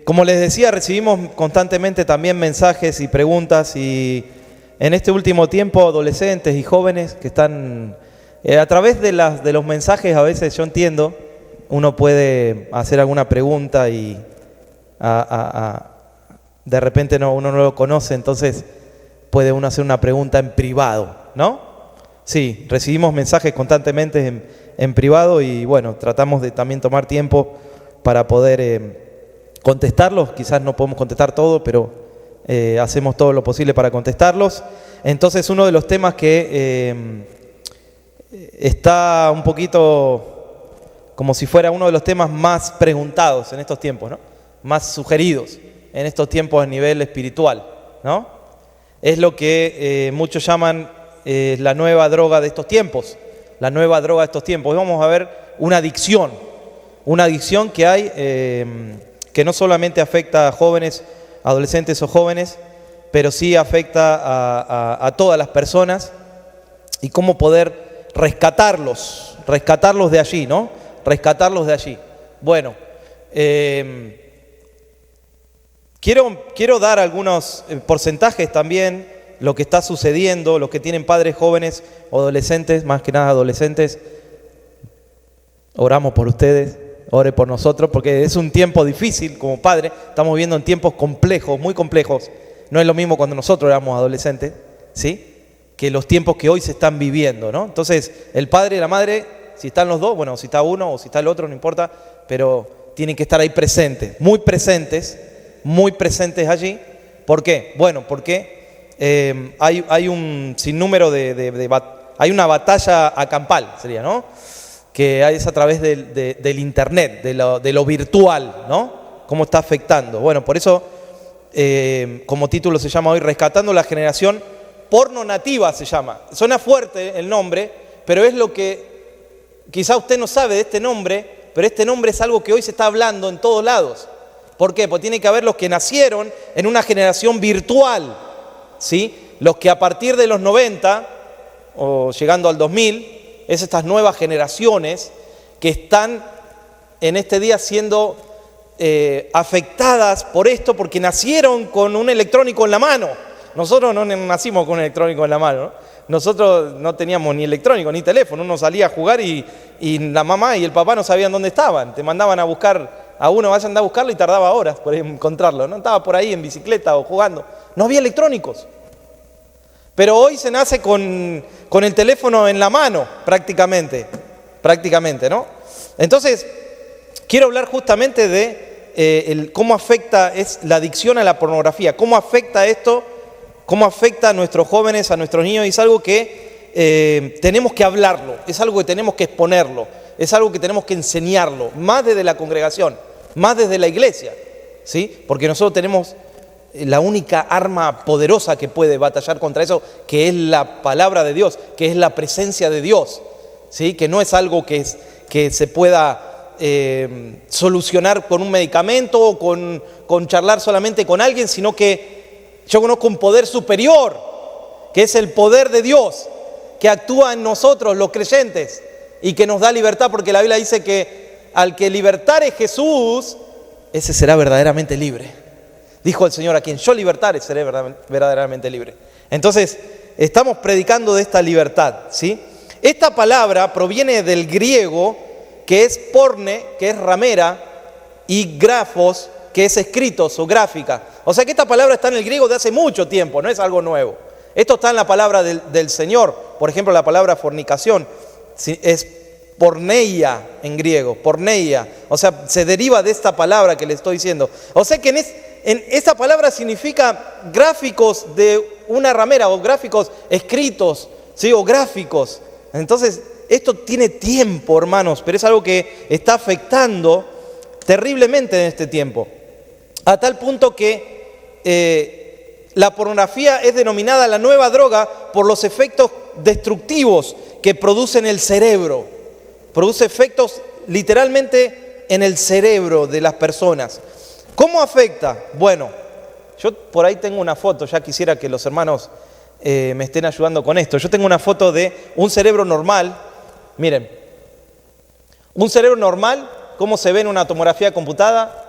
Como les decía, recibimos constantemente también mensajes y preguntas, y en este último tiempo adolescentes y jóvenes que están a través de los mensajes, a veces yo entiendo, uno puede hacer alguna pregunta y de repente uno no lo conoce, entonces puede uno hacer una pregunta en privado, ¿no? Sí, recibimos mensajes constantemente en privado y bueno, tratamos de también tomar tiempo para poder contestarlos. Quizás no podemos contestar todo, pero hacemos todo lo posible para contestarlos. Entonces, uno de los temas que está un poquito como si fuera uno de los temas más preguntados en estos tiempos, ¿no? Más sugeridos en estos tiempos a nivel espiritual, ¿no? Es lo que muchos llaman la nueva droga de estos tiempos. La nueva droga de estos tiempos. Hoy vamos a ver una adicción que hay, que no solamente afecta a jóvenes, adolescentes o jóvenes, pero sí afecta a todas las personas, y cómo poder rescatarlos de allí, ¿no? Rescatarlos de allí. Bueno, quiero dar algunos porcentajes también, lo que está sucediendo, los que tienen padres jóvenes o adolescentes, más que nada adolescentes. Oramos por ustedes. Ore por nosotros, porque es un tiempo difícil como padre. Estamos viviendo en tiempos complejos, muy complejos. No es lo mismo cuando nosotros éramos adolescentes, ¿sí?, que los tiempos que hoy se están viviendo, ¿no? Entonces, el padre y la madre, si están los dos, bueno, si está uno o si está el otro, no importa, pero tienen que estar ahí presentes, muy presentes allí. ¿Por qué? Bueno, porque hay un sinnúmero hay una batalla acampal, sería, ¿no?, que es a través del internet, de lo virtual, ¿no? ¿Cómo está afectando? Bueno, por eso, como título se llama hoy, Rescatando la Generación Porno Nativa, se llama. Suena fuerte el nombre, pero es lo que quizá usted no sabe de este nombre, pero este nombre es algo que hoy se está hablando en todos lados. ¿Por qué? Porque tiene que haber los que nacieron en una generación virtual, ¿sí? Los que a partir de los 90 o llegando al 2000, es estas nuevas generaciones que están en este día siendo afectadas por esto, porque nacieron con un electrónico en la mano. Nosotros no nacimos con un electrónico en la mano, ¿no? Nosotros no teníamos ni electrónico ni teléfono. Uno salía a jugar y la mamá y el papá no sabían dónde estaban. Te mandaban a buscar a uno, vayan a buscarlo, y tardaba horas por encontrarlo, ¿no? Estaba por ahí en bicicleta o jugando. No había electrónicos. Pero hoy se nace con el teléfono en la mano, prácticamente, ¿no? Entonces, quiero hablar justamente de cómo afecta la adicción a la pornografía, cómo afecta esto, cómo afecta a nuestros jóvenes, a nuestros niños, y es algo que tenemos que hablarlo, es algo que tenemos que exponerlo, es algo que tenemos que enseñarlo, más desde la congregación, más desde la iglesia, ¿sí? Porque nosotros tenemos la única arma poderosa que puede batallar contra eso, que es la palabra de Dios, que es la presencia de Dios, ¿sí? Que no es algo que se pueda solucionar con un medicamento o con charlar solamente con alguien, sino que yo conozco un poder superior, que es el poder de Dios, que actúa en nosotros los creyentes y que nos da libertad, porque la Biblia dice que al que libertare Jesús, ese será verdaderamente libre. Dijo el Señor: a quien yo libertare, seré verdaderamente libre. Entonces, estamos predicando de esta libertad, ¿sí? Esta palabra proviene del griego, que es porne, que es ramera, y grafos, que es escritos o gráfica. O sea que esta palabra está en el griego de hace mucho tiempo, no es algo nuevo. Esto está en la palabra del Señor. Por ejemplo, la palabra fornicación es porneia en griego, porneia. O sea, se deriva de esta palabra que le estoy diciendo. O sea que en esta palabra significa gráficos de una ramera, o gráficos escritos, ¿sí? O gráficos. Entonces, esto tiene tiempo, hermanos, pero es algo que está afectando terriblemente en este tiempo. A tal punto que la pornografía es denominada la nueva droga por los efectos destructivos que produce en el cerebro. Produce efectos literalmente en el cerebro de las personas. ¿Cómo afecta? Bueno, yo por ahí tengo una foto, ya quisiera que los hermanos me estén ayudando con esto. Yo tengo una foto de un cerebro normal. Miren, un cerebro normal, ¿cómo se ve en una tomografía computada?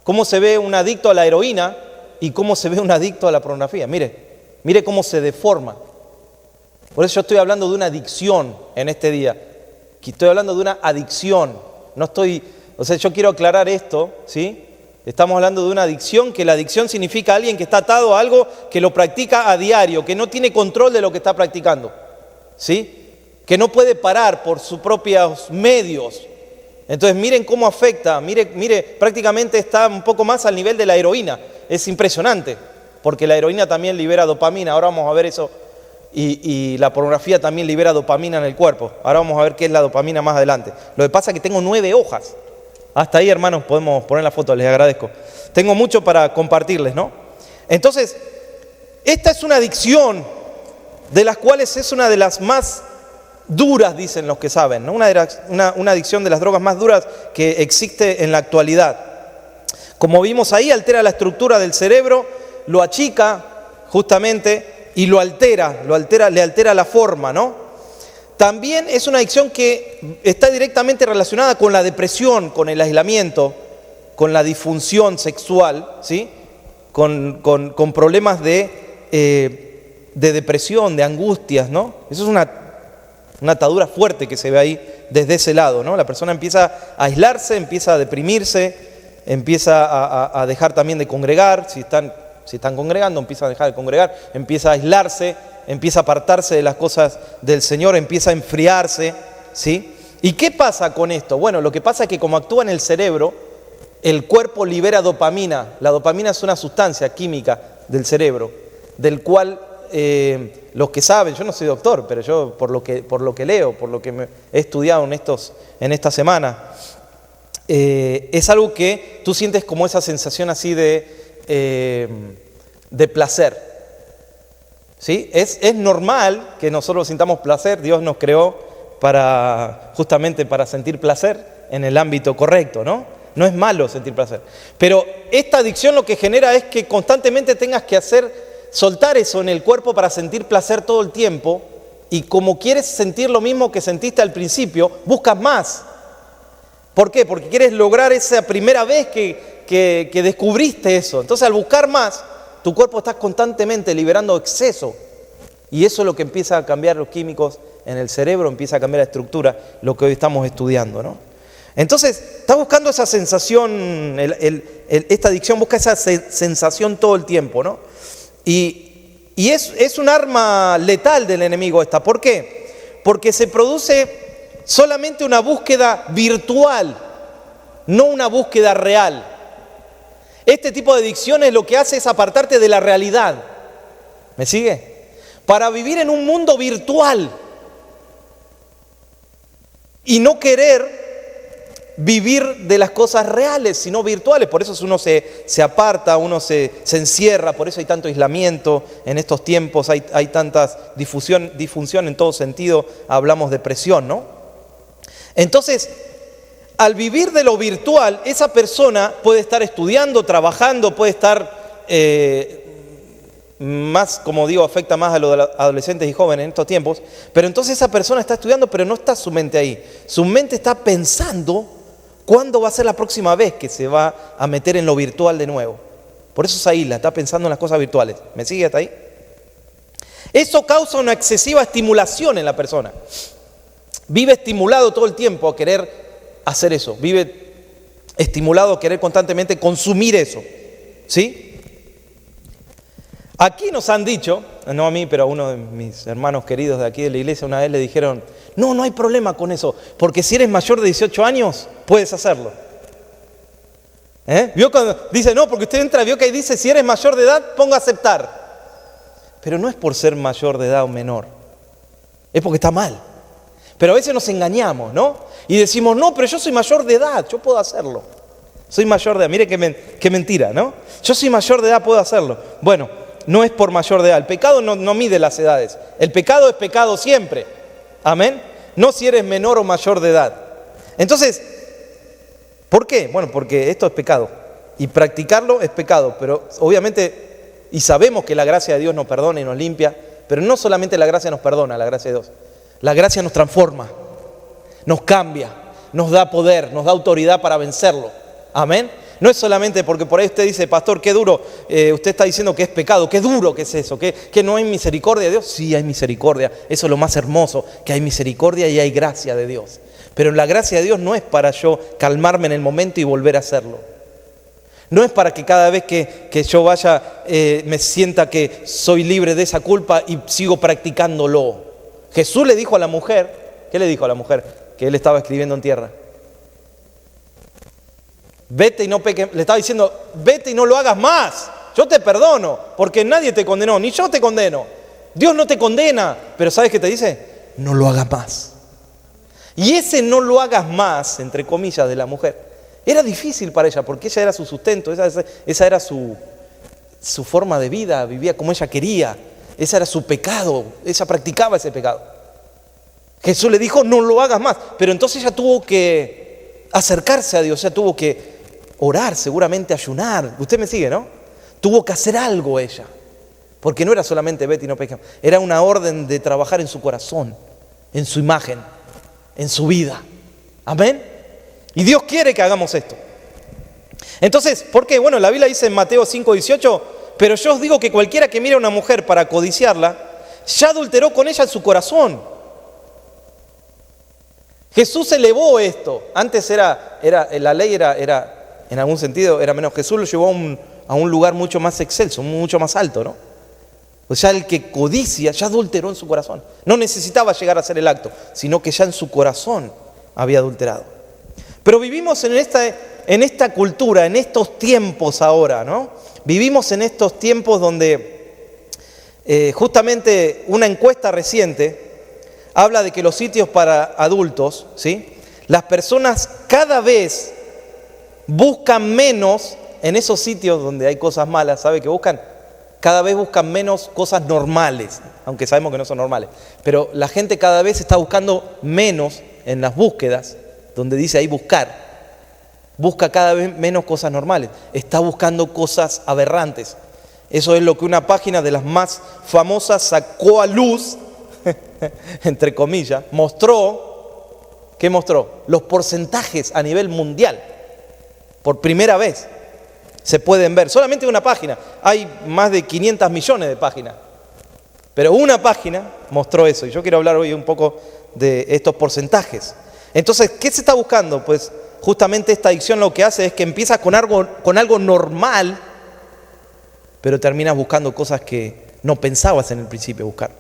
cómo se ve un adicto a la heroína y cómo se ve un adicto a la pornografía. Mire cómo se deforma. Por eso yo estoy hablando de una adicción en este día. Estoy hablando de una adicción. Yo quiero aclarar esto, ¿sí? Estamos hablando de una adicción, que la adicción significa alguien que está atado a algo que lo practica a diario, que no tiene control de lo que está practicando, ¿sí? Que no puede parar por sus propios medios. Entonces miren cómo afecta, mire, prácticamente está un poco más al nivel de la heroína. Es impresionante, porque la heroína también libera dopamina, ahora vamos a ver eso, y la pornografía también libera dopamina en el cuerpo. Ahora vamos a ver qué es la dopamina más adelante. Lo que pasa es que tengo 9 hojas. Hasta ahí, hermanos, podemos poner la foto, les agradezco. Tengo mucho para compartirles, ¿no? Entonces, esta es una adicción de las cuales es una de las más duras, dicen los que saben, ¿no? Una adicción de las drogas más duras que existe en la actualidad. Como vimos ahí, altera la estructura del cerebro, lo achica justamente y le altera la forma, ¿no? También es una adicción que está directamente relacionada con la depresión, con el aislamiento, con la disfunción sexual, ¿sí? Con problemas de depresión, de angustias, ¿no? Eso es una atadura fuerte que se ve ahí desde ese lado, ¿no? La persona empieza a aislarse, empieza a deprimirse, empieza a dejar también de congregar. Si están congregando, empieza a dejar de congregar, empieza a aislarse, empieza a apartarse de las cosas del Señor, empieza a enfriarse, ¿sí? ¿Y qué pasa con esto? Bueno, lo que pasa es que como actúa en el cerebro, el cuerpo libera dopamina. La dopamina es una sustancia química del cerebro, del cual los que saben, yo no soy doctor, pero yo por lo que leo, por lo que he estudiado en esta semana, es algo que tú sientes como esa sensación así de placer. ¿Sí? Es normal que nosotros sintamos placer. Dios nos creó justamente para sentir placer en el ámbito correcto, ¿no? No es malo sentir placer. Pero esta adicción lo que genera es que constantemente tengas que soltar eso en el cuerpo para sentir placer todo el tiempo, y como quieres sentir lo mismo que sentiste al principio, buscas más. ¿Por qué? Porque quieres lograr esa primera vez que descubriste eso. Entonces al buscar más, tu cuerpo está constantemente liberando exceso, y eso es lo que empieza a cambiar los químicos en el cerebro, empieza a cambiar la estructura, lo que hoy estamos estudiando, ¿no? Entonces, está buscando esa sensación, esta adicción busca esa sensación todo el tiempo, ¿no? Y es un arma letal del enemigo esta. ¿Por qué? Porque se produce solamente una búsqueda virtual, no una búsqueda real. Este tipo de adicciones lo que hace es apartarte de la realidad. ¿Me sigue? Para vivir en un mundo virtual y no querer vivir de las cosas reales, sino virtuales. Por eso uno se aparta, uno se encierra, por eso hay tanto aislamiento en estos tiempos, hay tanta disfunción en todo sentido, hablamos de presión, ¿no? Entonces, al vivir de lo virtual, esa persona puede estar estudiando, trabajando, puede estar más, como digo, afecta más a los adolescentes y jóvenes en estos tiempos, pero entonces esa persona está estudiando, pero no está su mente ahí. Su mente está pensando cuándo va a ser la próxima vez que se va a meter en lo virtual de nuevo. Por eso se aísla, está pensando en las cosas virtuales. ¿Me sigue hasta ahí? Eso causa una excesiva estimulación en la persona. Vive estimulado todo el tiempo a querer hacer eso. Vive estimulado a querer constantemente consumir eso. ¿Sí? Aquí nos han dicho, no a mí, pero a uno de mis hermanos queridos de aquí de la iglesia, una vez le dijeron, no hay problema con eso, porque si eres mayor de 18 años, puedes hacerlo. ¿Vio cuando dice, no, porque usted entra, vio que ahí dice, si eres mayor de edad, ponga a aceptar. Pero no es por ser mayor de edad o menor, es porque está mal. Pero a veces nos engañamos, ¿no? Y decimos, no, pero yo soy mayor de edad, yo puedo hacerlo. Soy mayor de edad, mire qué mentira, ¿no? Yo soy mayor de edad, puedo hacerlo. Bueno, no es por mayor de edad. El pecado no mide las edades. El pecado es pecado siempre. Amén. No si eres menor o mayor de edad. Entonces, ¿por qué? Bueno, porque esto es pecado. Y practicarlo es pecado. Pero obviamente, y sabemos que la gracia de Dios nos perdona y nos limpia. Pero no solamente la gracia nos perdona, la gracia de Dios. La gracia nos transforma, nos cambia, nos da poder, nos da autoridad para vencerlo. Amén. No es solamente porque por ahí usted dice, pastor, qué duro, usted está diciendo que es pecado, qué duro que es eso, que no hay misericordia de Dios. Sí, hay misericordia, eso es lo más hermoso, que hay misericordia y hay gracia de Dios. Pero la gracia de Dios no es para yo calmarme en el momento y volver a hacerlo. No es para que cada vez que yo vaya me sienta que soy libre de esa culpa y sigo practicándolo. Jesús le dijo a la mujer, ¿qué le dijo a la mujer? Que él estaba escribiendo en tierra. Vete y no peques, le estaba diciendo, vete y no lo hagas más. Yo te perdono, porque nadie te condenó, ni yo te condeno. Dios no te condena, pero ¿sabes qué te dice? No lo hagas más. Y ese no lo hagas más, entre comillas, de la mujer, era difícil para ella, porque ella era su sustento, esa era su forma de vida, vivía como ella quería, ese era su pecado, ella practicaba ese pecado. Jesús le dijo, no lo hagas más, pero entonces ella tuvo que acercarse a Dios, ella tuvo que orar, seguramente ayunar, usted me sigue, ¿no? Tuvo que hacer algo ella, porque no era solamente vete y no peques, era una orden de trabajar en su corazón, en su imagen, en su vida. Amén. Y Dios quiere que hagamos esto. Entonces, ¿por qué? Bueno, la Biblia dice en Mateo 5:18, pero yo os digo que cualquiera que mire a una mujer para codiciarla, ya adulteró con ella en su corazón. Jesús elevó esto. Antes la ley era, en algún sentido, era menos. Jesús lo llevó a un lugar mucho más excelso, mucho más alto, ¿no? O sea, el que codicia ya adulteró en su corazón. No necesitaba llegar a hacer el acto, sino que ya en su corazón había adulterado. Pero vivimos en esta cultura, en estos tiempos ahora, ¿no? Vivimos en estos tiempos donde justamente una encuesta reciente habla de que los sitios para adultos, ¿sí? Las personas cada vez buscan menos en esos sitios donde hay cosas malas, ¿sabe qué buscan? Cada vez buscan menos cosas normales, aunque sabemos que no son normales. Pero la gente cada vez está buscando menos en las búsquedas, donde dice ahí buscar. Busca cada vez menos cosas normales. Está buscando cosas aberrantes. Eso es lo que una página de las más famosas sacó a luz, entre comillas, mostró. ¿Qué mostró? Los porcentajes a nivel mundial. Por primera vez se pueden ver. Solamente una página. Hay más de 500 millones de páginas. Pero una página mostró eso. Y yo quiero hablar hoy un poco de estos porcentajes. Entonces, ¿qué se está buscando? Pues justamente esta adicción lo que hace es que empiezas con algo normal, pero terminas buscando cosas que no pensabas en el principio buscar.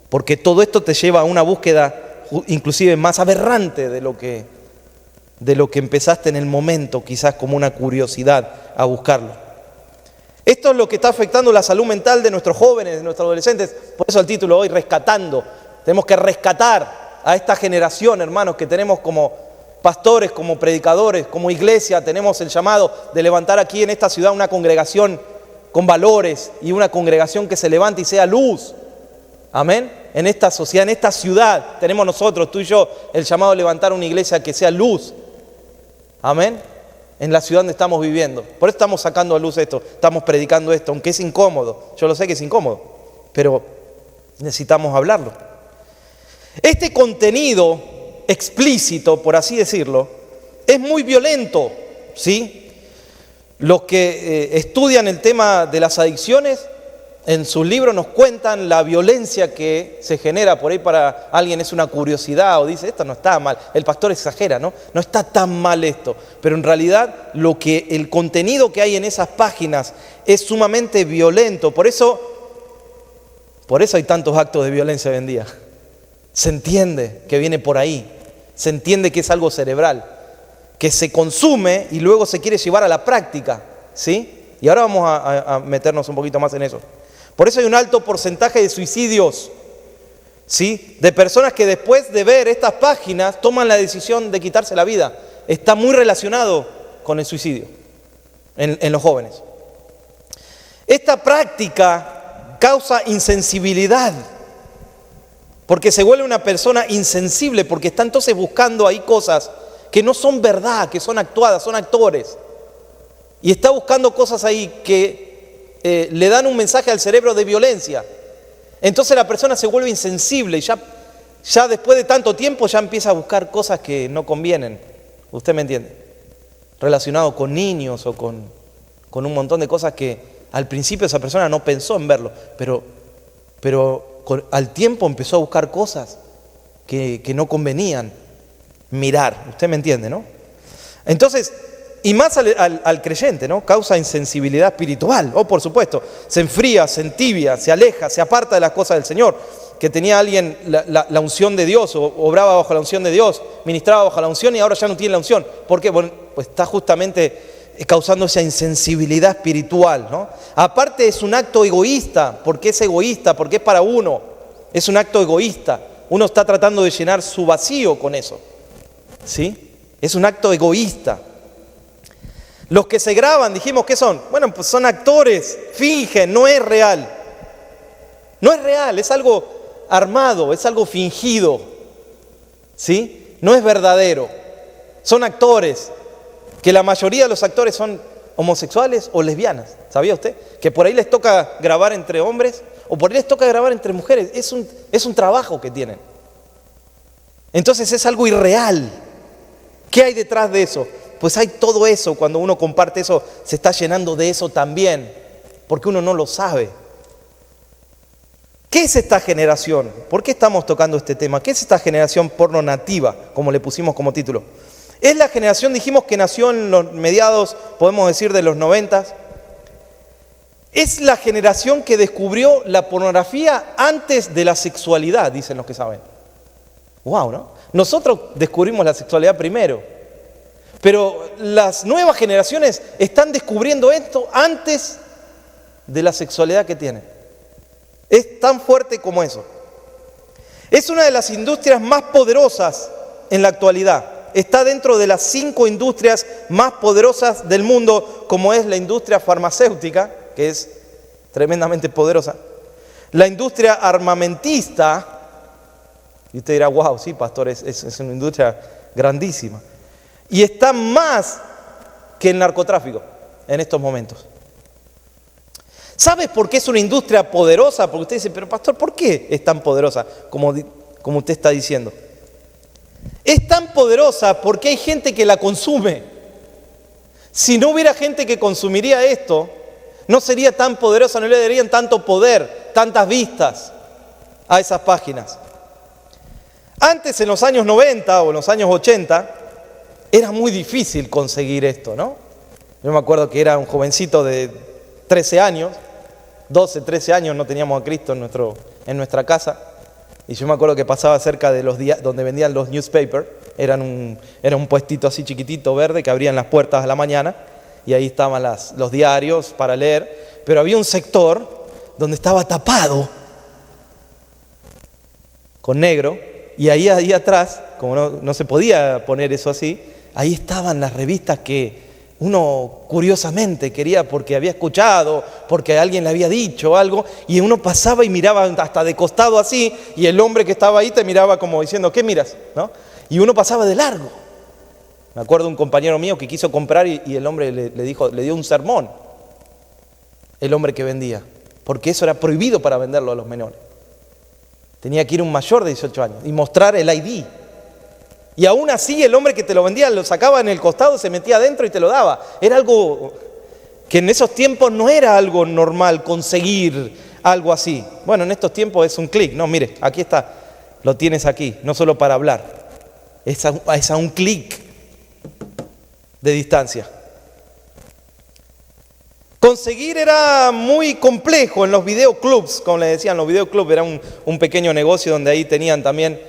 Porque todo esto te lleva a una búsqueda inclusive más aberrante de lo que empezaste en el momento, quizás como una curiosidad a buscarlo. Esto es lo que está afectando la salud mental de nuestros jóvenes, de nuestros adolescentes. Por eso el título hoy, Rescatando. Tenemos que rescatar a esta generación, hermanos, que tenemos como pastores, como predicadores, como iglesia. Tenemos el llamado de levantar aquí en esta ciudad una congregación con valores y una congregación que se levante y sea luz. Amén. En esta sociedad, en esta ciudad, tenemos nosotros, tú y yo, el llamado de levantar una iglesia que sea luz. Amén. En la ciudad donde estamos viviendo. Por eso estamos sacando a luz esto, estamos predicando esto, aunque es incómodo. Yo lo sé que es incómodo, pero necesitamos hablarlo. Este contenido explícito, por así decirlo, es muy violento, ¿sí? Los que estudian el tema de las adicciones, en sus libros nos cuentan la violencia que se genera. Por ahí para alguien es una curiosidad o dice, esto no está mal. El pastor exagera, ¿no? No está tan mal esto. Pero en realidad el contenido que hay en esas páginas es sumamente violento. Por eso hay tantos actos de violencia hoy en día. Se entiende que viene por ahí. Se entiende que es algo cerebral, que se consume y luego se quiere llevar a la práctica, ¿sí? Y ahora vamos a meternos un poquito más en eso. Por eso hay un alto porcentaje de suicidios, ¿sí? De personas que después de ver estas páginas toman la decisión de quitarse la vida. Está muy relacionado con el suicidio en los jóvenes. Esta práctica causa insensibilidad, porque se vuelve una persona insensible, porque está entonces buscando ahí cosas que no son verdad, que son actuadas, son actores. Y está buscando cosas ahí que le dan un mensaje al cerebro de violencia. Entonces la persona se vuelve insensible y ya después de tanto tiempo ya empieza a buscar cosas que no convienen. ¿Usted me entiende? relacionado con niños o con un montón de cosas que al principio esa persona no pensó en verlo, pero al tiempo empezó a buscar cosas que no convenían mirar. Usted me entiende, ¿no? Entonces, y más al creyente, ¿no? Causa insensibilidad espiritual. Por supuesto, se enfría, se entibia, se aleja, se aparta de las cosas del Señor. Que tenía alguien la unción de Dios, o obraba bajo la unción de Dios, ministraba bajo la unción y ahora ya no tiene la unción. ¿Por qué? Bueno, pues está justamente causando esa insensibilidad espiritual, ¿no? Aparte es un acto egoísta. ¿Por qué es egoísta? Porque es para uno. Es un acto egoísta. Uno está tratando de llenar su vacío con eso, ¿sí? Es un acto egoísta. Los que se graban, dijimos, ¿qué son? Bueno, pues son actores, fingen, no es real. No es real, es algo armado, es algo fingido, ¿sí? No es verdadero. Son actores, que la mayoría de los actores son homosexuales o lesbianas. ¿Sabía usted? Que por ahí les toca grabar entre hombres o por ahí les toca grabar entre mujeres. Es un trabajo que tienen. Entonces es algo irreal. ¿Qué hay detrás de eso? Pues hay todo eso. Cuando uno comparte eso, se está llenando de eso también, porque uno no lo sabe. ¿Qué es esta generación? ¿Por qué estamos tocando este tema? ¿Qué es esta generación porno nativa, como le pusimos como título? Es la generación, dijimos, que nació en los mediados, podemos decir, de los 90. Es la generación que descubrió la pornografía antes de la sexualidad, dicen los que saben. Wow, ¿no? Nosotros descubrimos la sexualidad primero, pero las nuevas generaciones están descubriendo esto antes de la sexualidad que tienen. Es tan fuerte como eso. Es una de las industrias más poderosas en la actualidad. Está dentro de las 5 industrias más poderosas del mundo, como es la industria farmacéutica, que es tremendamente poderosa. La industria armamentista, y usted dirá, wow, sí, pastor, es una industria grandísima. Y está más que el narcotráfico en estos momentos. ¿Sabes por qué es una industria poderosa? Porque usted dice, pero pastor, ¿por qué es tan poderosa como usted está diciendo? Es tan poderosa porque hay gente que la consume. Si no hubiera gente que consumiría esto, no sería tan poderosa, no le darían tanto poder, tantas vistas a esas páginas. Antes, en los años 90 o en los años 80, era muy difícil conseguir esto, ¿no? Yo me acuerdo que era un jovencito de 13 años, 12, 13 años, no teníamos a Cristo en nuestra casa. Y yo me acuerdo que pasaba cerca de los días donde vendían los newspapers. Era un puestito así chiquitito, verde, que abrían las puertas a la mañana. Y ahí estaban los diarios para leer. Pero había un sector donde estaba tapado con negro. Y ahí atrás, como no se podía poner eso así, ahí estaban las revistas que uno curiosamente quería porque había escuchado, porque alguien le había dicho algo, y uno pasaba y miraba hasta de costado así, y el hombre que estaba ahí te miraba como diciendo, ¿qué miras? ¿No? Y uno pasaba de largo. Me acuerdo de un compañero mío que quiso comprar y el hombre le dio un sermón, el hombre que vendía, porque eso era prohibido para venderlo a los menores. Tenía que ir un mayor de 18 años y mostrar el ID. Y aún así el hombre que te lo vendía lo sacaba en el costado, se metía adentro y te lo daba. Era algo que en esos tiempos no era algo normal conseguir algo así. Bueno, en estos tiempos es un clic. No, mire, aquí está, lo tienes aquí, no solo para hablar. Es a un clic de distancia. Conseguir era muy complejo en los videoclubs, como le decían, los videoclubs era un pequeño negocio donde ahí tenían también,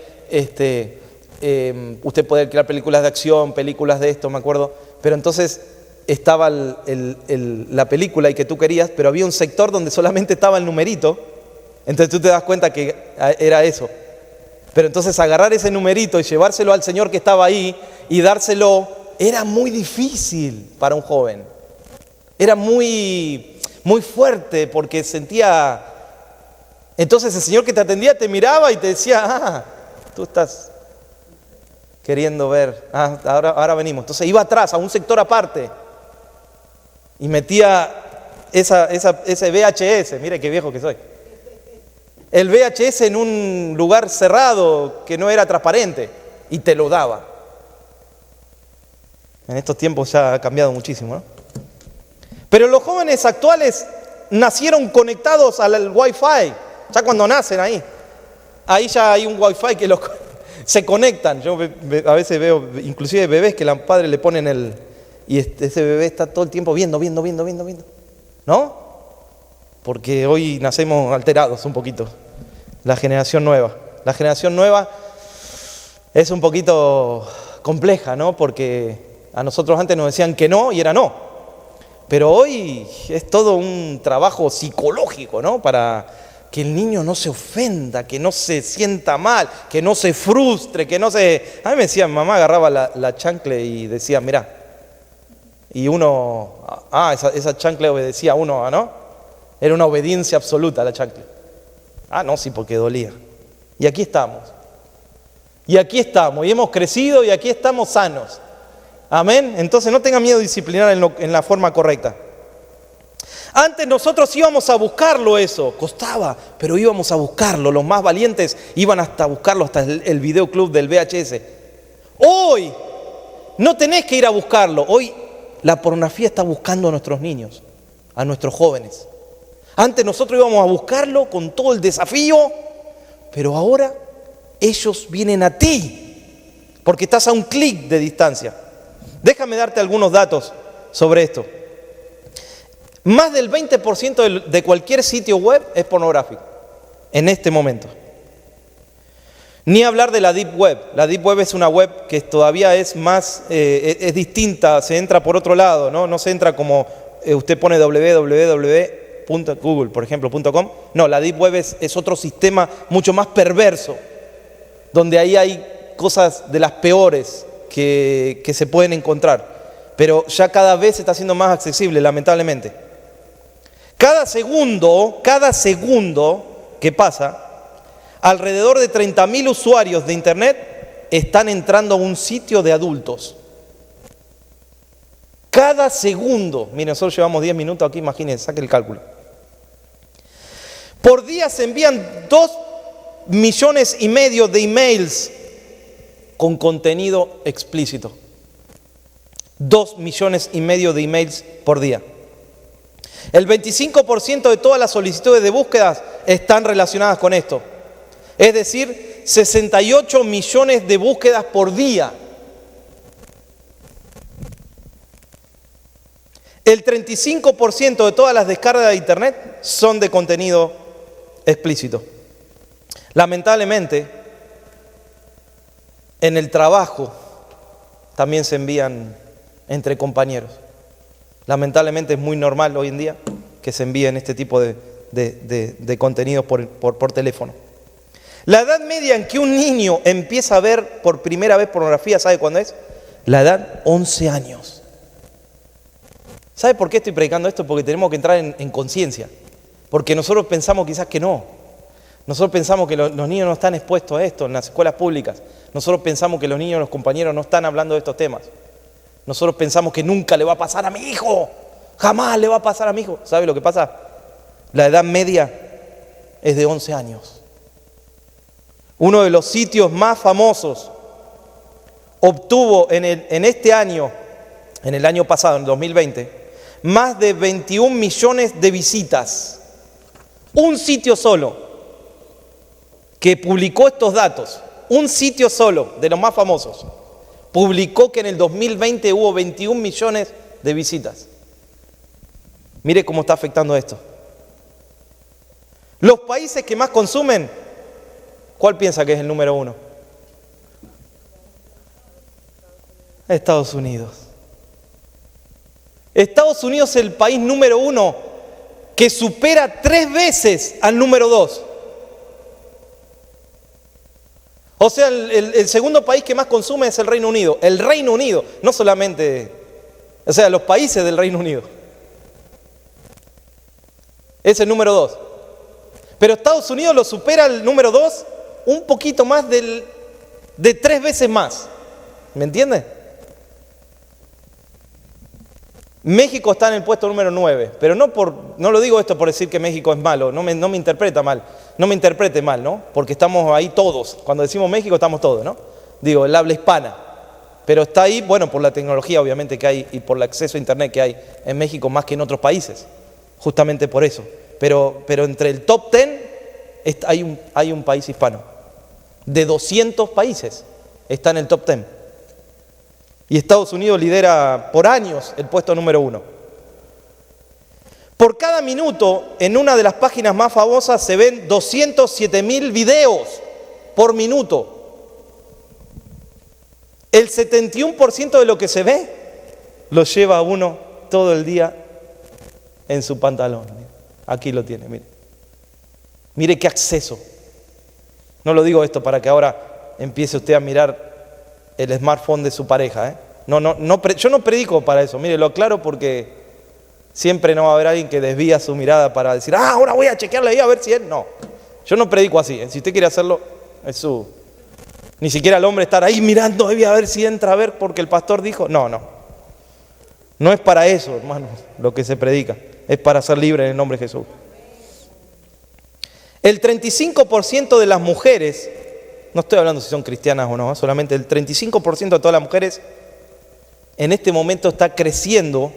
usted podía alquilar películas de acción, películas de esto, me acuerdo, pero entonces estaba la película y que tú querías, pero había un sector donde solamente estaba el numerito, entonces tú te das cuenta que era eso. Pero entonces agarrar ese numerito y llevárselo al señor que estaba ahí y dárselo era muy difícil para un joven. Era muy, muy fuerte porque sentía... Entonces el señor que te atendía te miraba y te decía, tú estás queriendo ver, ahora venimos. Entonces iba atrás, a un sector aparte, y metía ese VHS, mire qué viejo que soy. El VHS en un lugar cerrado que no era transparente, y te lo daba. En estos tiempos ya ha cambiado muchísimo, ¿no? Pero los jóvenes actuales nacieron conectados al Wi-Fi. Ya cuando nacen ahí ya hay un Wi-Fi que se conectan. Yo a veces veo, inclusive bebés que los padres le ponen y ese bebé está todo el tiempo viendo, ¿no? Porque hoy nacemos alterados un poquito. La generación nueva. La generación nueva es un poquito compleja, ¿no? Porque a nosotros antes nos decían que no y era no. Pero hoy es todo un trabajo psicológico, ¿no? Para que el niño no se ofenda, que no se sienta mal, que no se frustre, que no se... A mí me decían, mamá agarraba la chancla y decía, mirá. Y uno, esa chancla obedecía a uno, ¿no? Era una obediencia absoluta la chancla. No, sí, porque dolía. Y aquí estamos. Y hemos crecido y aquí estamos sanos. Amén. Entonces no tengan miedo de disciplinar en la forma correcta. Antes nosotros íbamos a buscarlo eso, costaba, pero íbamos a buscarlo. Los más valientes iban hasta buscarlo, hasta el videoclub del VHS. Hoy no tenés que ir a buscarlo. Hoy la pornografía está buscando a nuestros niños, a nuestros jóvenes. Antes nosotros íbamos a buscarlo con todo el desafío, pero ahora ellos vienen a ti, porque estás a un clic de distancia. Déjame darte algunos datos sobre esto. Más del 20% de cualquier sitio web es pornográfico, en este momento. Ni hablar de la Deep Web. La Deep Web es una web que todavía es más, es distinta, se entra por otro lado, no se entra como usted pone www.google, por ejemplo, .com. No, la Deep Web es otro sistema mucho más perverso, donde ahí hay cosas de las peores que se pueden encontrar. Pero ya cada vez se está haciendo más accesible, lamentablemente. Cada segundo que pasa, alrededor de 30.000 usuarios de internet están entrando a un sitio de adultos. Cada segundo. Miren, nosotros llevamos 10 minutos aquí, imagínense, saque el cálculo. Por día se envían 2,5 millones de emails con contenido explícito. 2,5 millones de emails por día. El 25% de todas las solicitudes de búsquedas están relacionadas con esto. Es decir, 68 millones de búsquedas por día. El 35% de todas las descargas de internet son de contenido explícito. Lamentablemente, en el trabajo también se envían entre compañeros. Lamentablemente es muy normal hoy en día que se envíen este tipo de contenidos por teléfono. La edad media en que un niño empieza a ver por primera vez pornografía, ¿sabe cuándo es? La edad 11 años. ¿Sabe por qué estoy predicando esto? Porque tenemos que entrar en conciencia. Porque nosotros pensamos quizás que no. Nosotros pensamos que los niños no están expuestos a esto en las escuelas públicas. Nosotros pensamos que los niños, los compañeros no están hablando de estos temas. Nosotros pensamos que nunca le va a pasar a mi hijo. Jamás le va a pasar a mi hijo. ¿Sabe lo que pasa? La edad media es de 11 años. Uno de los sitios más famosos obtuvo en este año, en el año pasado, en el 2020, más de 21 millones de visitas. Un sitio solo que publicó estos datos, un sitio solo de los más famosos, publicó que en el 2020 hubo 21 millones de visitas. Mire cómo está afectando esto. Los países que más consumen, ¿cuál piensa que es el número 1? Estados Unidos. Estados Unidos es el país número 1 que supera 3 veces al número 2. O sea, el segundo país que más consume es el Reino Unido. El Reino Unido, no solamente, o sea, los países del Reino Unido. Es el número 2. Pero Estados Unidos lo supera el número 2 un poquito más de 3 veces más. ¿Me entiende? México está en el puesto número 9, pero no lo digo esto por decir que México es malo, no me interpreta mal, no me interprete mal, ¿no? Porque estamos ahí todos, cuando decimos México estamos todos, ¿no? Digo, el habla hispana. Pero está ahí, bueno, por la tecnología obviamente que hay y por el acceso a internet que hay en México más que en otros países, justamente por eso. Pero entre el top 10 hay un país hispano. De 200 países está en el top 10. Y Estados Unidos lidera por años el puesto número 1. Por cada minuto, en una de las páginas más famosas se ven 207,000 videos por minuto. El 71% de lo que se ve lo lleva uno todo el día en su pantalón. Aquí lo tiene, mire. Mire qué acceso. No lo digo esto para que ahora empiece usted a mirar el smartphone de su pareja, ¿eh? Yo no predico para eso, mire, lo aclaro porque siempre no va a haber alguien que desvía su mirada para decir, ahora voy a chequearle ahí a ver si él... No, yo no predico así, ¿eh? Si usted quiere hacerlo, es su... Ni siquiera el hombre estar ahí mirando a ver si entra a ver porque el pastor dijo. No. No es para eso, hermanos, lo que se predica. Es para ser libre en el nombre de Jesús. El 35% de las mujeres, no estoy hablando si son cristianas o no, solamente el 35% de todas las mujeres en este momento está creciendo,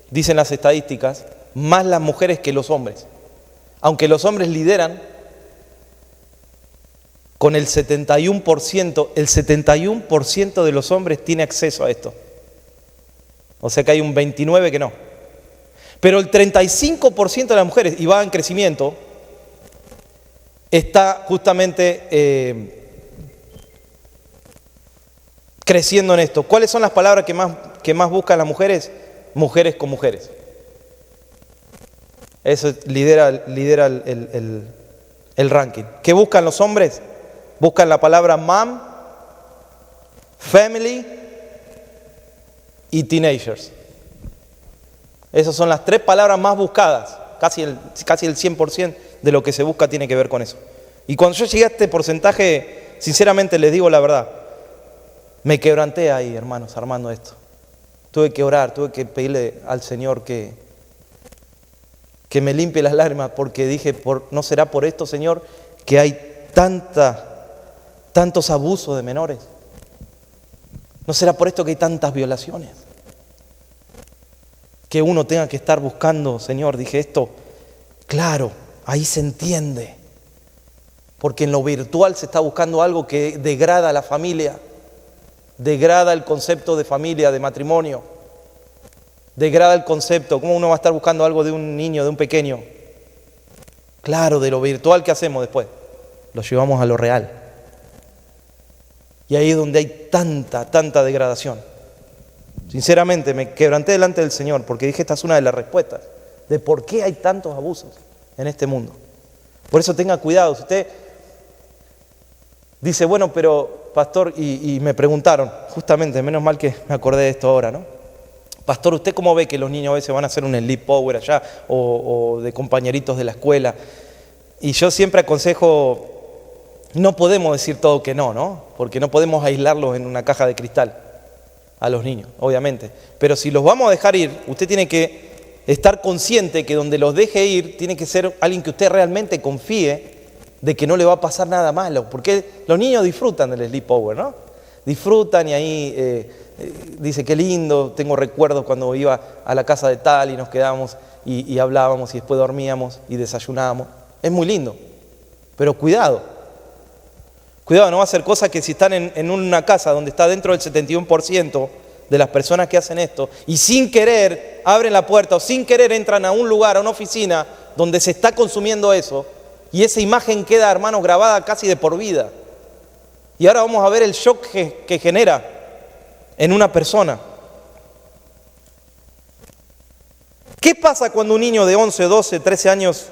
dicen las estadísticas, más las mujeres que los hombres. Aunque los hombres lideran con el 71% de los hombres tiene acceso a esto. O sea que hay un 29% que no. Pero el 35% de las mujeres, y va en crecimiento, está justamente creciendo en esto. ¿Cuáles son las palabras que más buscan las mujeres? Mujeres con mujeres. Eso lidera el ranking. ¿Qué buscan los hombres? Buscan la palabra mom, family y teenagers. Esas son las 3 palabras más buscadas. Casi el 100% de lo que se busca tiene que ver con eso. Y cuando yo llegué a este porcentaje, sinceramente les digo la verdad, me quebranté ahí, hermanos, armando esto. Tuve que orar, tuve que pedirle al Señor que me limpie las lágrimas, porque dije, ¿no será por esto, Señor, que hay tantos abusos de menores? ¿No será por esto que hay tantas violaciones? Que uno tenga que estar buscando, Señor, dije esto, claro, ahí se entiende. Porque en lo virtual se está buscando algo que degrada a la familia, degrada el concepto de familia, de matrimonio, degrada el concepto. ¿Cómo uno va a estar buscando algo de un niño, de un pequeño? Claro, de lo virtual, ¿qué hacemos después? Lo llevamos a lo real. Y ahí es donde hay tanta degradación. Sinceramente me quebranté delante del Señor porque dije, esta es una de las respuestas de por qué hay tantos abusos en este mundo. Por eso tenga cuidado. Si usted dice, bueno, pero pastor, y me preguntaron, justamente, menos mal que me acordé de esto ahora, ¿no? Pastor, ¿usted cómo ve que los niños a veces van a hacer un sleepover allá o de compañeritos de la escuela? Y yo siempre aconsejo, no podemos decir todo que no, porque no podemos aislarlos en una caja de cristal a los niños, obviamente. Pero si los vamos a dejar ir, usted tiene que estar consciente que donde los deje ir, tiene que ser alguien que usted realmente confíe de que no le va a pasar nada malo. Porque los niños disfrutan del sleepover, ¿no? Disfrutan y ahí dice, qué lindo, tengo recuerdos cuando iba a la casa de tal y nos quedábamos y hablábamos y después dormíamos y desayunábamos. Es muy lindo, pero cuidado. Cuidado, no va a ser cosa que si están en una casa donde está dentro del 71% de las personas que hacen esto y sin querer abren la puerta o sin querer entran a un lugar, a una oficina donde se está consumiendo eso y esa imagen queda, hermanos, grabada casi de por vida. Y ahora vamos a ver el shock que genera en una persona. ¿Qué pasa cuando un niño de 11, 12, 13 años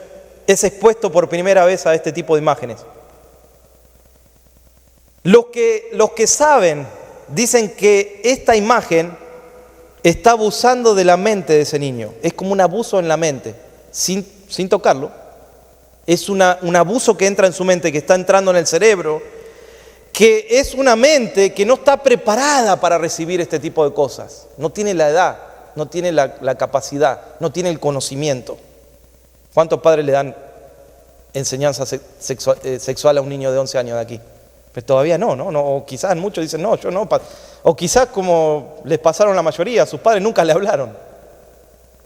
es expuesto por primera vez a este tipo de imágenes? Los que saben dicen que esta imagen está abusando de la mente de ese niño. Es como un abuso en la mente, sin tocarlo. Es un abuso que entra en su mente, que está entrando en el cerebro, que es una mente que no está preparada para recibir este tipo de cosas. No tiene la edad, no tiene la capacidad, no tiene el conocimiento. ¿Cuántos padres le dan enseñanza sexual a un niño de 11 años de aquí? Pero todavía no, o quizás muchos dicen, no, yo no. O quizás como les pasaron la mayoría, sus padres nunca le hablaron.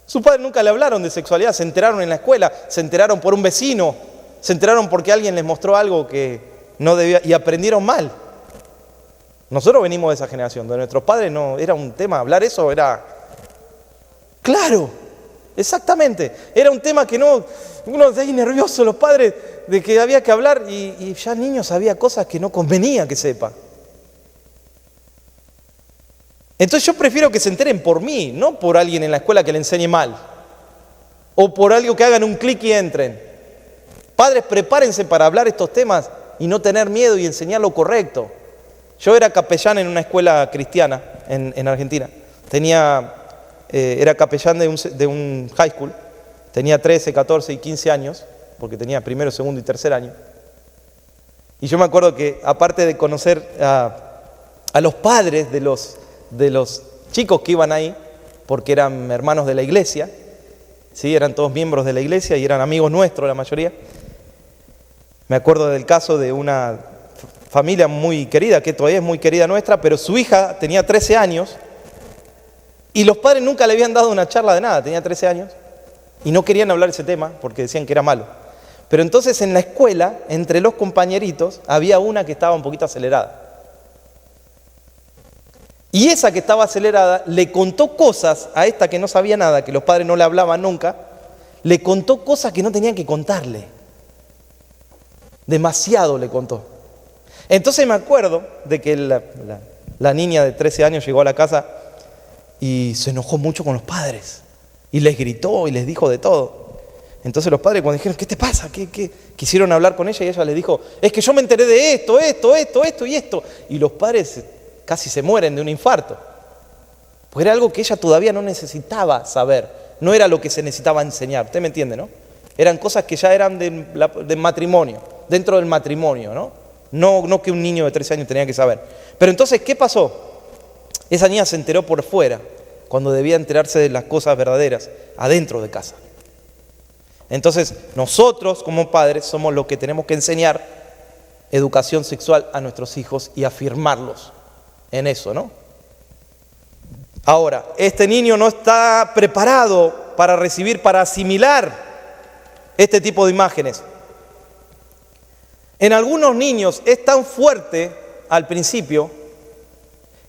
Sus padres nunca le hablaron de sexualidad, se enteraron en la escuela, se enteraron por un vecino, se enteraron porque alguien les mostró algo que no debía y aprendieron mal. Nosotros venimos de esa generación, donde nuestros padres no era un tema, hablar eso era claro, exactamente. Era un tema que no, uno de ahí nervioso, los padres, de que había que hablar y ya el niño sabía cosas que no convenía que sepa. Entonces yo prefiero que se enteren por mí, no por alguien en la escuela que le enseñe mal. O por algo que hagan un clic y entren. Padres, prepárense para hablar estos temas y no tener miedo y enseñar lo correcto. Yo era capellán en una escuela cristiana en Argentina. Era capellán de un high school. Tenía 13, 14 y 15 años, porque tenía primero, segundo y tercer año. Y yo me acuerdo que, aparte de conocer a los padres de los chicos que iban ahí, porque eran hermanos de la iglesia, ¿sí? Eran todos miembros de la iglesia y eran amigos nuestros la mayoría. Me acuerdo del caso de una familia muy querida, que todavía es muy querida nuestra, pero su hija tenía 13 años y los padres nunca le habían dado una charla de nada, tenía 13 años y no querían hablar de ese tema porque decían que era malo. Pero entonces en la escuela, entre los compañeritos, había una que estaba un poquito acelerada. Y esa que estaba acelerada le contó cosas a esta que no sabía nada, que los padres no le hablaban nunca, le contó cosas que no tenían que contarle. Demasiado le contó. Entonces me acuerdo de que la niña de 13 años llegó a la casa y se enojó mucho con los padres. Y les gritó y les dijo de todo. Entonces los padres cuando dijeron, ¿qué te pasa? ¿Qué? Quisieron hablar con ella y ella les dijo, es que yo me enteré de esto y esto. Y los padres casi se mueren de un infarto. Porque era algo que ella todavía no necesitaba saber. No era lo que se necesitaba enseñar. ¿Usted me entiende, no? Eran cosas que ya eran del matrimonio, dentro del matrimonio, ¿no? No que un niño de 13 años tenía que saber. Pero entonces, ¿qué pasó? Esa niña se enteró por fuera, cuando debía enterarse de las cosas verdaderas, adentro de casa. Entonces, nosotros como padres somos los que tenemos que enseñar educación sexual a nuestros hijos y afirmarlos en eso, ¿no? Ahora, este niño no está preparado para recibir, para asimilar este tipo de imágenes. En algunos niños es tan fuerte al principio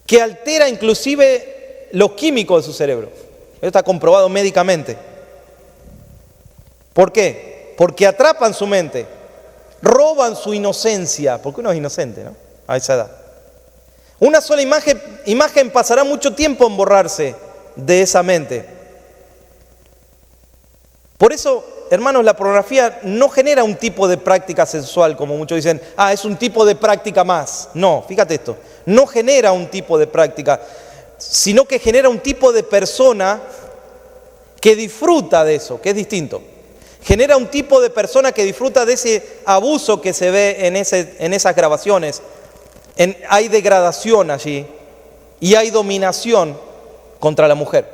que altera inclusive los químicos de su cerebro. Esto está comprobado médicamente. ¿Por qué? Porque atrapan su mente, roban su inocencia, porque uno es inocente, ¿no? A esa edad. Una sola imagen pasará mucho tiempo en borrarse de esa mente. Por eso, hermanos, la pornografía no genera un tipo de práctica sexual, como muchos dicen, es un tipo de práctica más. No, fíjate esto, no genera un tipo de práctica, sino que genera un tipo de persona que disfruta de eso, que es distinto. Genera un tipo de persona que disfruta de ese abuso que se ve en esas grabaciones. Hay degradación allí y hay dominación contra la mujer.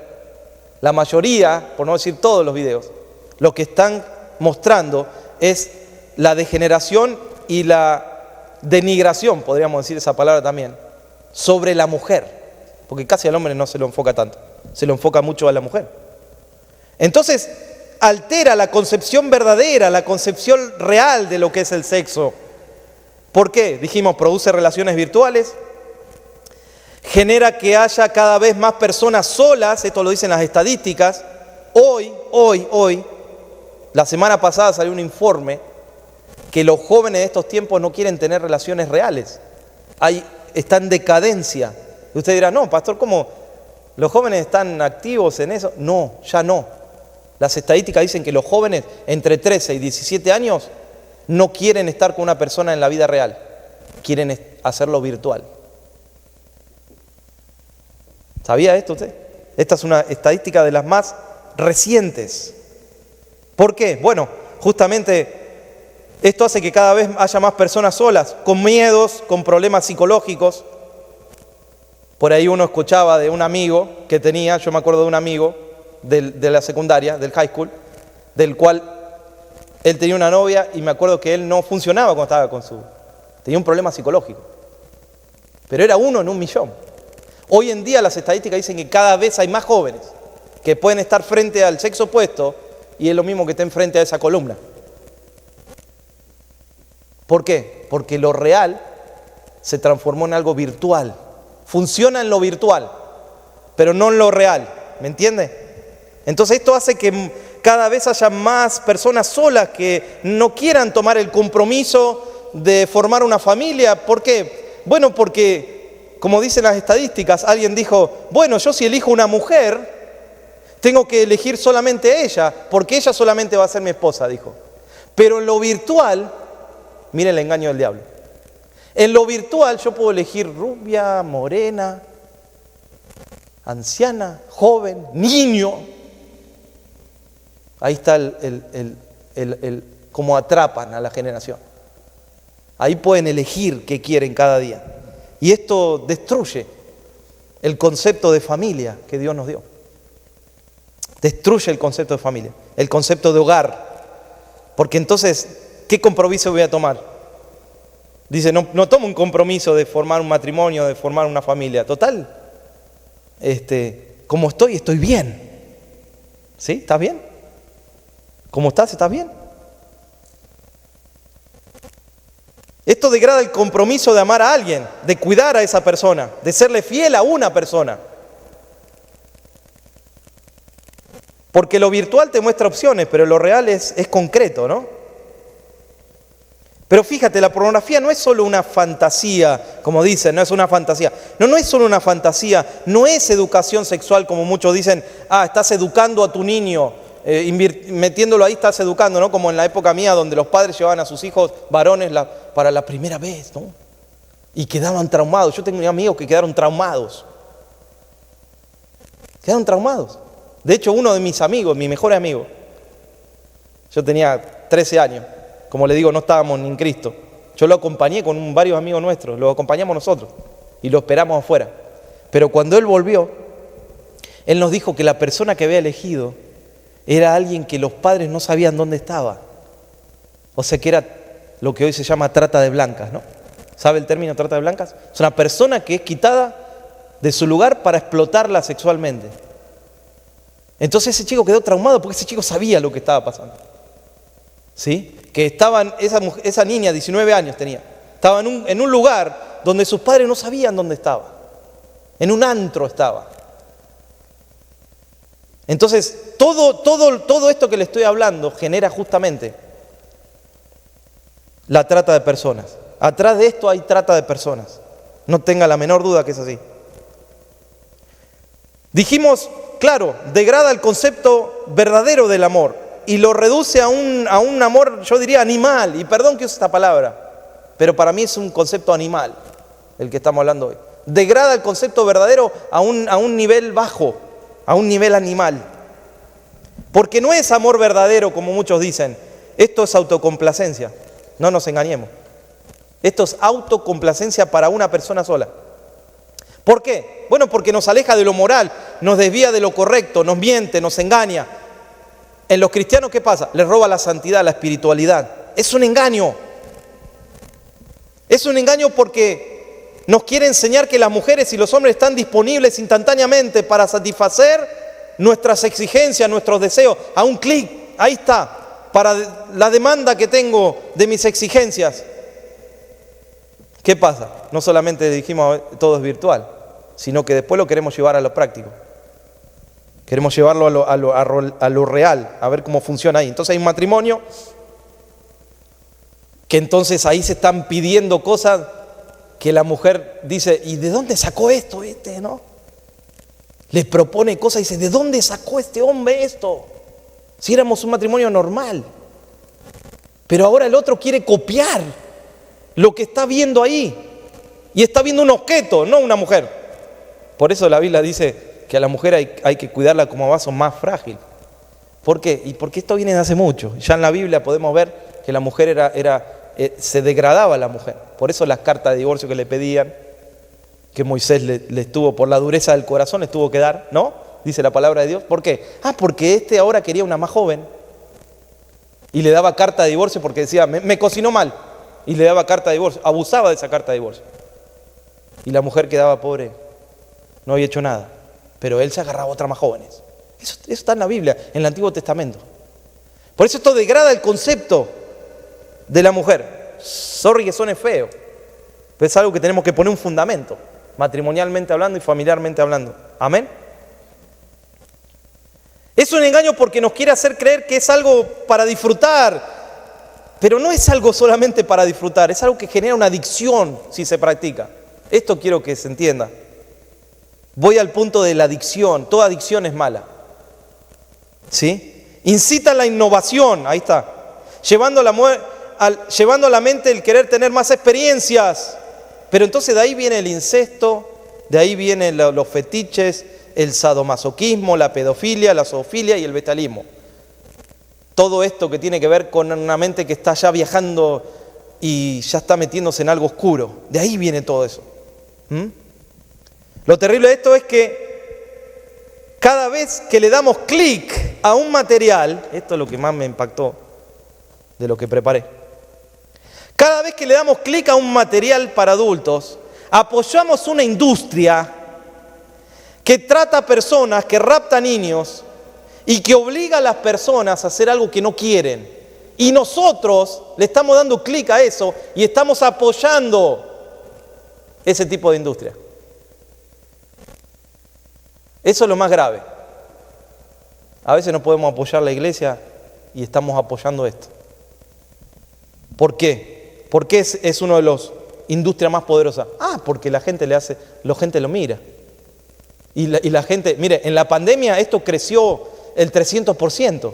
La mayoría, por no decir todos los videos, lo que están mostrando es la degeneración y la denigración, podríamos decir esa palabra también, sobre la mujer. Porque casi al hombre no se lo enfoca tanto, se lo enfoca mucho a la mujer. Entonces, altera la concepción verdadera, la concepción real de lo que es el sexo. ¿Por qué? Dijimos, produce relaciones virtuales, genera que haya cada vez más personas solas, esto lo dicen las estadísticas. Hoy, la semana pasada salió un informe que los jóvenes de estos tiempos no quieren tener relaciones reales. Está en decadencia. Y usted dirá, no, pastor, ¿cómo? ¿Los jóvenes están activos en eso? No, ya no. Las estadísticas dicen que los jóvenes entre 13 y 17 años no quieren estar con una persona en la vida real, quieren hacerlo virtual. ¿Sabía esto usted? Esta es una estadística de las más recientes. ¿Por qué? Bueno, justamente esto hace que cada vez haya más personas solas, con miedos, con problemas psicológicos. Por ahí uno escuchaba de un amigo que tenía, yo me acuerdo de un amigo de la secundaria, del high school, del cual él tenía una novia y me acuerdo que él no funcionaba cuando estaba tenía un problema psicológico. Pero era 1 en 1.000.000. Hoy en día las estadísticas dicen que cada vez hay más jóvenes que pueden estar frente al sexo opuesto y es lo mismo que estén frente a esa columna. ¿Por qué? Porque lo real se transformó en algo virtual. Funciona en lo virtual, pero no en lo real. ¿Me entiende? Entonces esto hace que cada vez haya más personas solas que no quieran tomar el compromiso de formar una familia. ¿Por qué? Bueno, porque, como dicen las estadísticas, alguien dijo, bueno, yo si elijo una mujer, tengo que elegir solamente a ella, porque ella solamente va a ser mi esposa, dijo. Pero en lo virtual, miren el engaño del diablo. En lo virtual yo puedo elegir rubia, morena, anciana, joven, niño. Ahí está cómo atrapan a la generación. Ahí pueden elegir qué quieren cada día. Y esto destruye el concepto de familia que Dios nos dio. Destruye el concepto de familia, el concepto de hogar. Porque entonces, ¿qué compromiso voy a tomar? Dice, no tomo un compromiso de formar un matrimonio, de formar una familia. Total, como estoy bien. ¿Sí? ¿Estás bien? ¿Cómo estás? ¿Estás bien? Esto degrada el compromiso de amar a alguien, de cuidar a esa persona, de serle fiel a una persona. Porque lo virtual te muestra opciones, pero lo real es concreto, ¿no? Pero fíjate, la pornografía no es solo una fantasía, como dicen, no es una fantasía. No es solo una fantasía, no es educación sexual como muchos dicen, estás educando a tu niño, metiéndolo ahí estás educando, ¿no? Como en la época mía donde los padres llevaban a sus hijos varones para la primera vez, ¿no? Y quedaban traumados. Yo tengo amigos que quedaron traumados. Quedaron traumados. De hecho, uno de mis amigos, mi mejor amigo, yo tenía 13 años. Como le digo, no estábamos ni en Cristo. Yo lo acompañé con varios amigos nuestros, lo acompañamos nosotros y lo esperamos afuera. Pero cuando él volvió, él nos dijo que la persona que había elegido era alguien que los padres no sabían dónde estaba. O sea que era lo que hoy se llama trata de blancas, ¿no? ¿Sabe el término trata de blancas? Es una persona que es quitada de su lugar para explotarla sexualmente. Entonces ese chico quedó traumado porque ese chico sabía lo que estaba pasando. ¿Sí? Que esa niña, 19 años tenía, estaba en un lugar donde sus padres no sabían dónde estaba. En un antro estaba. Entonces, todo esto que le estoy hablando genera justamente la trata de personas. Atrás de esto hay trata de personas. No tenga la menor duda que es así. Dijimos, claro, degrada el concepto verdadero del amor y lo reduce a un amor, yo diría, animal. Y perdón que use esta palabra, pero para mí es un concepto animal el que estamos hablando hoy. Degrada el concepto verdadero a un nivel bajo, a un nivel animal. Porque no es amor verdadero, como muchos dicen. Esto es autocomplacencia. No nos engañemos. Esto es autocomplacencia para una persona sola. ¿Por qué? Bueno, porque nos aleja de lo moral, nos desvía de lo correcto, nos miente, nos engaña. En los cristianos, ¿qué pasa? Les roba la santidad, la espiritualidad. Es un engaño. Es un engaño porque nos quiere enseñar que las mujeres y los hombres están disponibles instantáneamente para satisfacer nuestras exigencias, nuestros deseos. A un clic, ahí está, para la demanda que tengo de mis exigencias. ¿Qué pasa? No solamente dijimos todo es virtual, sino que después lo queremos llevar a lo práctico. Queremos llevarlo a lo real, a ver cómo funciona ahí. Entonces hay un matrimonio que entonces ahí se están pidiendo cosas que la mujer dice, ¿y de dónde sacó esto no? Les propone cosas y dice, ¿de dónde sacó este hombre esto? Si éramos un matrimonio normal. Pero ahora el otro quiere copiar lo que está viendo ahí. Y está viendo un objeto, no una mujer. Por eso la Biblia dice que a la mujer hay que cuidarla como vaso más frágil. ¿Por qué? Y porque esto viene de hace mucho. Ya en la Biblia podemos ver que la mujer se degradaba a la mujer. Por eso las cartas de divorcio que le pedían, que Moisés les tuvo, por la dureza del corazón, les tuvo que dar, ¿no? Dice la palabra de Dios. ¿Por qué? Porque ahora quería una más joven y le daba carta de divorcio porque decía, me cocinó mal. y le daba carta de divorcio, abusaba de esa carta de divorcio. Y la mujer quedaba pobre, no había hecho nada, pero él se agarraba a otras más jóvenes. Eso está en la Biblia, en el Antiguo Testamento. Por eso esto degrada el concepto de la mujer. Sorry que suene feo, pero es algo que tenemos que poner un fundamento, matrimonialmente hablando y familiarmente hablando. Amén. Es un engaño porque nos quiere hacer creer que es algo para disfrutar, pero no es algo solamente para disfrutar, es algo que genera una adicción si se practica. Esto quiero que se entienda. Voy al punto de la adicción. Toda adicción es mala. ¿Sí? Incita a la innovación, ahí está. Llevando a la mente el querer tener más experiencias. Pero entonces de ahí viene el incesto, de ahí vienen los fetiches, el sadomasoquismo, la pedofilia, la zoofilia y el bestialismo. Todo esto que tiene que ver con una mente que está ya viajando y ya está metiéndose en algo oscuro. De ahí viene todo eso. Lo terrible de esto es que cada vez que le damos clic a un material, esto es lo que más me impactó de lo que preparé. Cada vez que le damos clic a un material para adultos, apoyamos una industria que trata a personas, que rapta niños y que obliga a las personas a hacer algo que no quieren. Y nosotros le estamos dando clic a eso y estamos apoyando ese tipo de industria. Eso es lo más grave. A veces no podemos apoyar la iglesia y estamos apoyando esto. ¿Por qué? ¿Por qué es uno de los industrias más poderosas? Porque la gente lo mira. Y la gente, mire, en la pandemia esto creció el 300%.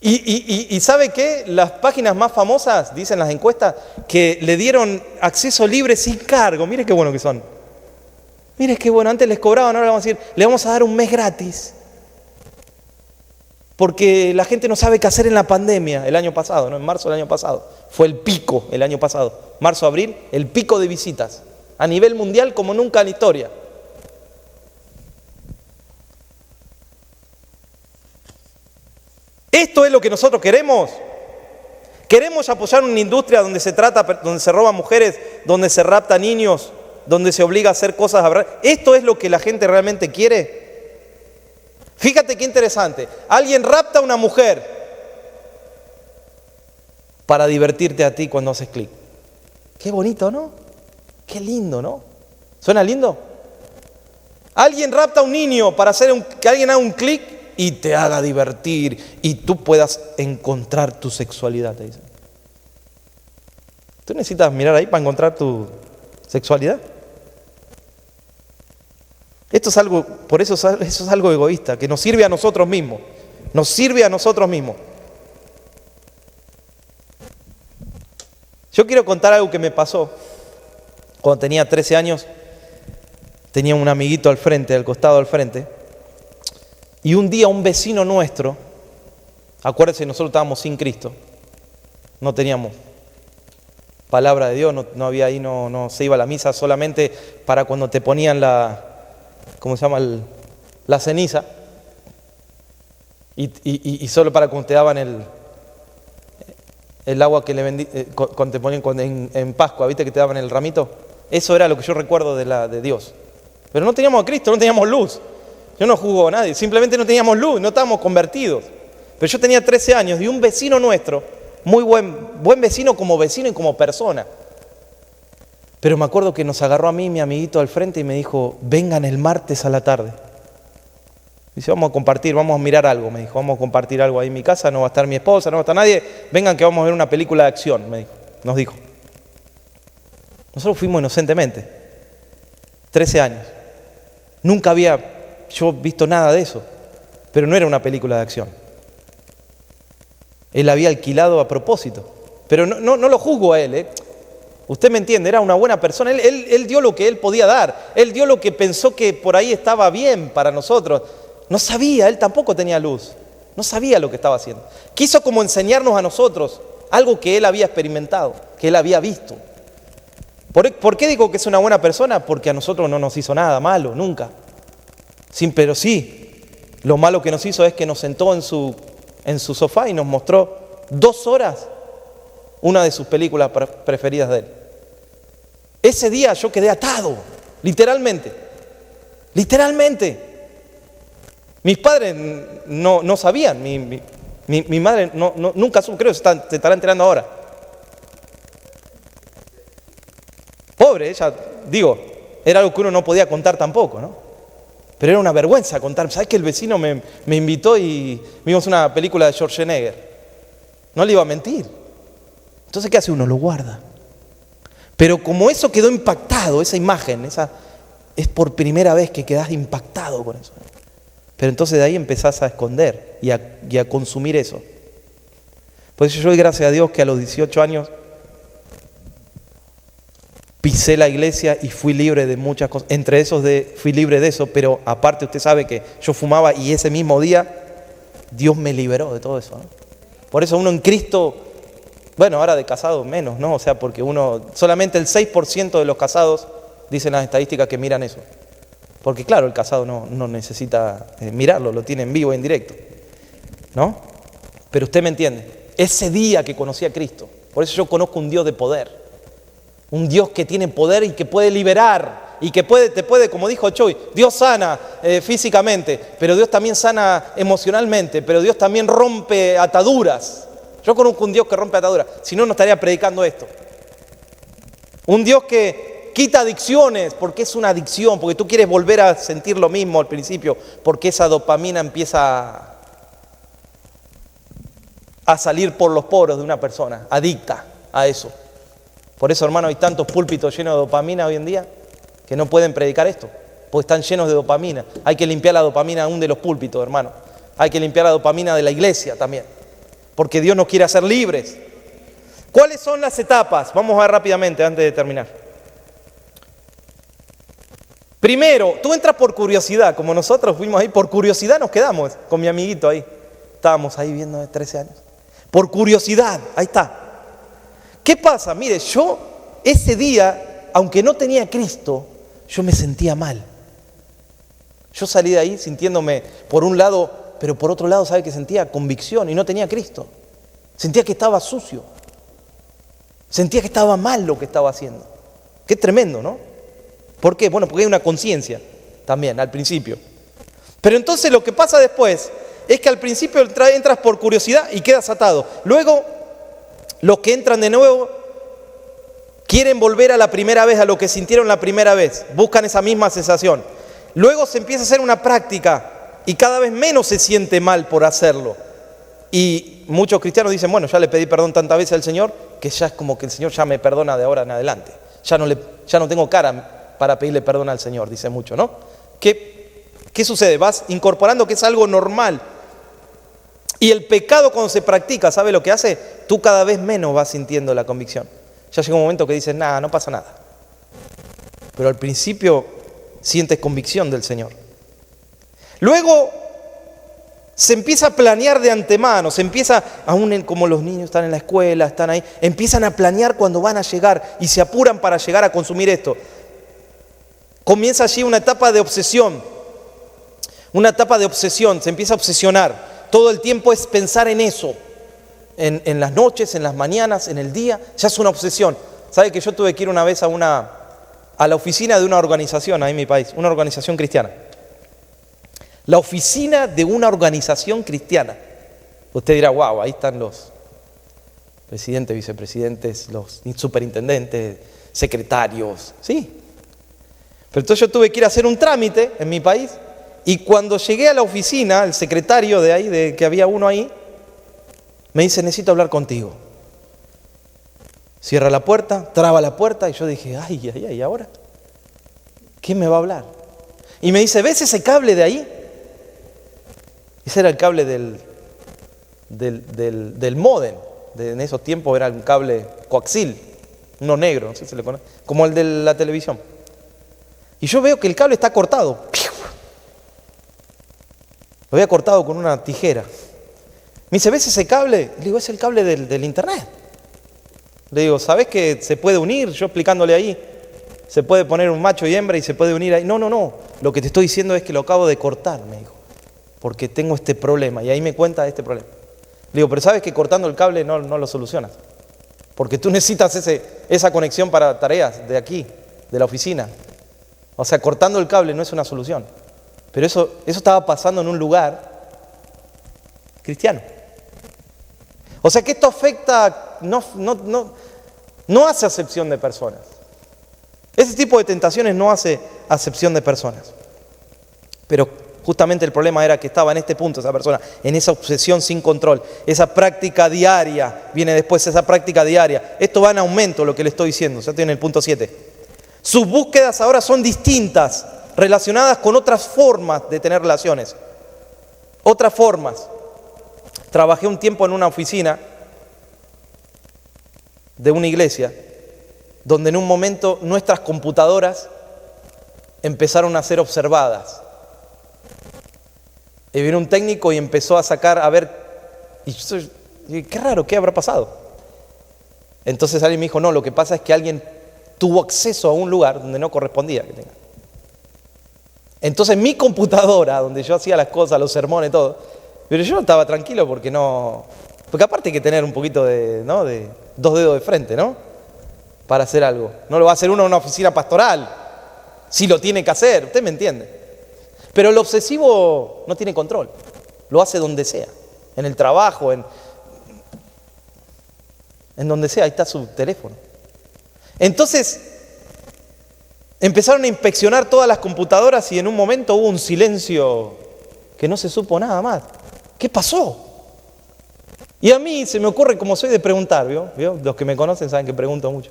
Y ¿sabe qué? Las páginas más famosas, dicen las encuestas, que le dieron acceso libre sin cargo. Mire qué bueno que son. Mire qué bueno, antes les cobraban, ahora le vamos a decir, le vamos a dar un mes gratis. Porque la gente no sabe qué hacer en la pandemia el año pasado, ¿no? En marzo del año pasado. Fue el pico el año pasado. Marzo, abril, el pico de visitas. A nivel mundial como nunca en la historia. ¿Esto es lo que nosotros queremos? ¿Queremos apoyar una industria donde se roban mujeres, donde se rapta niños, donde se obliga a hacer cosas a verdad? ¿Esto es lo que la gente realmente quiere? Fíjate qué interesante. Alguien rapta a una mujer para divertirte a ti cuando haces clic. Qué bonito, ¿no? Qué lindo, ¿no? ¿Suena lindo? Alguien rapta a un niño para que alguien haga un clic y te haga divertir y tú puedas encontrar tu sexualidad, te dicen. ¿Tú necesitas mirar ahí para encontrar tu sexualidad? Esto es algo, por eso es algo egoísta, que nos sirve a nosotros mismos. Nos sirve a nosotros mismos. Yo quiero contar algo que me pasó. Cuando tenía 13 años, tenía un amiguito al costado al frente, y un día un vecino nuestro, acuérdense, nosotros estábamos sin Cristo, no teníamos palabra de Dios, no había ahí, no se iba a la misa solamente para cuando te ponían la ceniza, y solo para cuando te daban el agua que le vendí, cuando te ponían en Pascua, ¿viste que te daban el ramito? Eso era lo que yo recuerdo de Dios. Pero no teníamos a Cristo, no teníamos luz. Yo no juzgo a nadie, simplemente no teníamos luz, no estábamos convertidos. Pero yo tenía 13 años y un vecino nuestro, muy buen vecino y como persona. Pero me acuerdo que nos agarró a mí, mi amiguito al frente, y me dijo, vengan el martes a la tarde. Dice, vamos a compartir, vamos a mirar algo, me dijo, vamos a compartir algo ahí en mi casa, no va a estar mi esposa, no va a estar nadie, vengan que vamos a ver una película de acción, nos dijo. Nosotros fuimos inocentemente, 13 años. Nunca había yo visto nada de eso, pero no era una película de acción. Él había alquilado a propósito, pero no lo juzgo a él, Usted me entiende, era una buena persona, él dio lo que él podía dar, él dio lo que pensó que por ahí estaba bien para nosotros. No sabía, él tampoco tenía luz, no sabía lo que estaba haciendo. Quiso como enseñarnos a nosotros algo que él había experimentado, que él había visto. ¿Por qué digo que es una buena persona? Porque a nosotros no nos hizo nada malo, nunca. Pero sí, lo malo que nos hizo es que nos sentó en su sofá y nos mostró 2 horas una de sus películas preferidas de él. Ese día yo quedé atado, literalmente. Literalmente. Mis padres no sabían, mi madre nunca supo, creo que se estará enterando ahora. Pobre, ella, digo, era algo que uno no podía contar tampoco, ¿no? Pero era una vergüenza contar. ¿Sabes que el vecino me invitó y vimos una película de Schwarzenegger? No le iba a mentir. Entonces, ¿qué hace uno? Lo guarda. Pero como eso quedó impactado, esa imagen, es por primera vez que quedás impactado con eso. Pero entonces de ahí empezás a esconder y a consumir eso. Por eso yo doy gracias a Dios que a los 18 años pisé la iglesia y fui libre de muchas cosas. Entre esos fui libre de eso, pero aparte usted sabe que yo fumaba y ese mismo día Dios me liberó de todo eso, ¿no? Por eso uno en Cristo, bueno, ahora de casado menos, ¿no? O sea, porque solamente el 6% de los casados, dicen las estadísticas, que miran eso. Porque claro, el casado no necesita mirarlo, lo tiene en vivo, en directo, ¿no? Pero usted me entiende, ese día que conocí a Cristo, por eso yo conozco un Dios de poder. Un Dios que tiene poder y que puede liberar y que te puede, como dijo Choy, Dios sana físicamente, pero Dios también sana emocionalmente, pero Dios también rompe ataduras. Yo conozco un Dios que rompe ataduras, si no, no estaría predicando esto. Un Dios que quita adicciones, porque es una adicción, porque tú quieres volver a sentir lo mismo al principio, porque esa dopamina empieza a salir por los poros de una persona, adicta a eso. Por eso, hermano, hay tantos púlpitos llenos de dopamina hoy en día que no pueden predicar esto, porque están llenos de dopamina. Hay que limpiar la dopamina aún de los púlpitos, hermano. Hay que limpiar la dopamina de la iglesia también, porque Dios nos quiere hacer libres. ¿Cuáles son las etapas? Vamos a ver rápidamente antes de terminar. Primero, tú entras por curiosidad, como nosotros fuimos ahí, por curiosidad nos quedamos con mi amiguito ahí. Estábamos ahí viendo de 13 años. Por curiosidad, ahí está. ¿Qué pasa? Mire, yo ese día, aunque no tenía a Cristo, yo me sentía mal. Yo salí de ahí sintiéndome por un lado, pero por otro lado, ¿sabe qué sentía? Convicción, y no tenía a Cristo. Sentía que estaba sucio. Sentía que estaba mal lo que estaba haciendo. Qué tremendo, ¿no? ¿Por qué? Bueno, porque hay una conciencia también, al principio. Pero entonces lo que pasa después es que al principio entras por curiosidad y quedas atado. Luego, los que entran de nuevo quieren volver a la primera vez, a lo que sintieron la primera vez. Buscan esa misma sensación. Luego se empieza a hacer una práctica y cada vez menos se siente mal por hacerlo. Y muchos cristianos dicen, bueno, ya le pedí perdón tantas veces al Señor que ya es como que el Señor ya me perdona de ahora en adelante. Ya no tengo cara para pedirle perdón al Señor, dice mucho, ¿no? ¿Qué sucede? Vas incorporando que es algo normal. Y el pecado cuando se practica, ¿sabe lo que hace? Tú cada vez menos vas sintiendo la convicción. Ya llega un momento que dices, nada, no pasa nada. Pero al principio sientes convicción del Señor. Luego se empieza a planear de antemano, se empieza, aún como los niños están en la escuela, están ahí, empiezan a planear cuando van a llegar y se apuran para llegar a consumir esto. Comienza allí una etapa de obsesión, se empieza a obsesionar. Todo el tiempo es pensar en eso, en las noches, en las mañanas, en el día, ya es una obsesión. ¿Sabe que yo tuve que ir una vez a la oficina de una organización ahí en mi país, una organización cristiana? La oficina de una organización cristiana. Usted dirá, wow, ahí están los presidentes, vicepresidentes, los superintendentes, secretarios, sí. Pero entonces yo tuve que ir a hacer un trámite en mi país. Y cuando llegué a la oficina, el secretario de ahí, que había uno ahí, me dice, necesito hablar contigo. Cierra la puerta, traba la puerta, y yo dije, ay, ¿ahora? ¿Qué me va a hablar? Y me dice, ¿ves ese cable de ahí? Ese era el cable del módem. En esos tiempos era un cable coaxil, uno negro, no sé si se le conoce, como el de la televisión. Y yo veo que el cable está cortado. Lo había cortado con una tijera. Me dice, ¿ves ese cable? Le digo, es el cable del internet. Le digo, ¿sabés que se puede unir? Yo explicándole ahí, se puede poner un macho y hembra y se puede unir ahí. No. Lo que te estoy diciendo es que lo acabo de cortar, me dijo. Porque tengo este problema. Y ahí me cuenta este problema. Le digo, pero ¿sabes que cortando el cable no lo solucionas? Porque tú necesitas esa conexión para tareas de aquí, de la oficina. O sea, cortando el cable no es una solución. Pero eso estaba pasando en un lugar cristiano. O sea que esto afecta, no hace acepción de personas. Ese tipo de tentaciones no hace acepción de personas. Pero justamente el problema era que estaba en este punto esa persona, en esa obsesión sin control. Esa práctica diaria, viene después esa práctica diaria. Esto va en aumento lo que le estoy diciendo, ya estoy en el punto 7. Sus búsquedas ahora son distintas, relacionadas con otras formas de tener relaciones. Otras formas. Trabajé un tiempo en una oficina de una iglesia, donde en un momento nuestras computadoras empezaron a ser observadas. Y vino un técnico y empezó a sacar, a ver, y qué raro, ¿qué habrá pasado? Entonces alguien me dijo, no, lo que pasa es que alguien tuvo acceso a un lugar donde no correspondía que tenga. Entonces mi computadora, donde yo hacía las cosas, los sermones, todo, pero yo no estaba tranquilo porque aparte hay que tener un poquito de 2 dedos de frente, ¿no? Para hacer algo. No lo va a hacer uno en una oficina pastoral, si lo tiene que hacer, usted me entiende. Pero el obsesivo no tiene control, lo hace donde sea, en el trabajo, en donde sea, ahí está su teléfono. Entonces, empezaron a inspeccionar todas las computadoras y en un momento hubo un silencio que no se supo nada más. ¿Qué pasó? Y a mí se me ocurre, como soy de preguntar, ¿vio? Los que me conocen saben que pregunto mucho.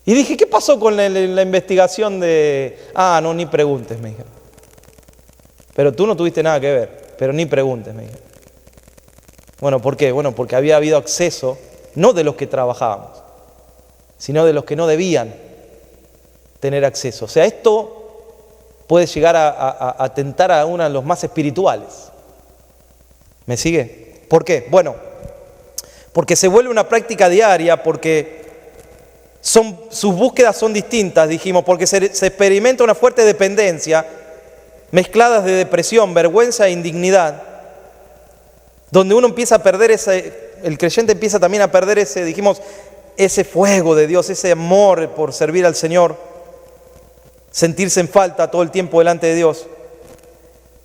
Y dije, ¿qué pasó con la investigación de...? Ah, no, ni preguntes, me dijeron. Pero tú no tuviste nada que ver, pero ni preguntes, me dijeron. Bueno, ¿por qué? Bueno, porque había habido acceso, no de los que trabajábamos, sino de los que no debían tener acceso. O sea, esto puede llegar a atentar a uno de los más espirituales. ¿Me sigue? ¿Por qué? Bueno, porque se vuelve una práctica diaria, porque sus búsquedas son distintas, dijimos, porque se experimenta una fuerte dependencia, mezcladas de depresión, vergüenza e indignidad, donde uno empieza a perder el creyente empieza también a perder ese fuego de Dios, ese amor por servir al Señor, sentirse en falta todo el tiempo delante de Dios,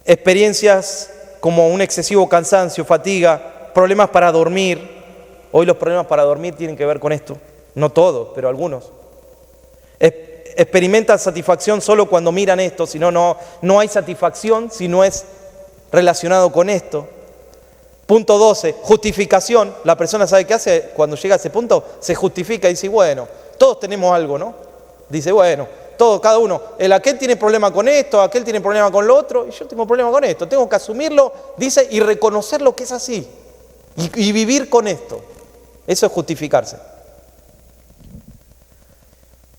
experiencias como un excesivo cansancio, fatiga, problemas para dormir. Hoy los problemas para dormir tienen que ver con esto, no todos, pero algunos. Experimentan satisfacción solo cuando miran esto, si no hay satisfacción si no es relacionado con esto. Punto 12, justificación. La persona sabe qué hace cuando llega a ese punto, se justifica y dice, bueno, todos tenemos algo, ¿no? Dice, bueno, cada uno, aquel tiene problema con esto, aquel tiene problema con lo otro, y yo tengo problema con esto, tengo que asumirlo, dice, y reconocer lo que es así, y vivir con esto. Eso es justificarse.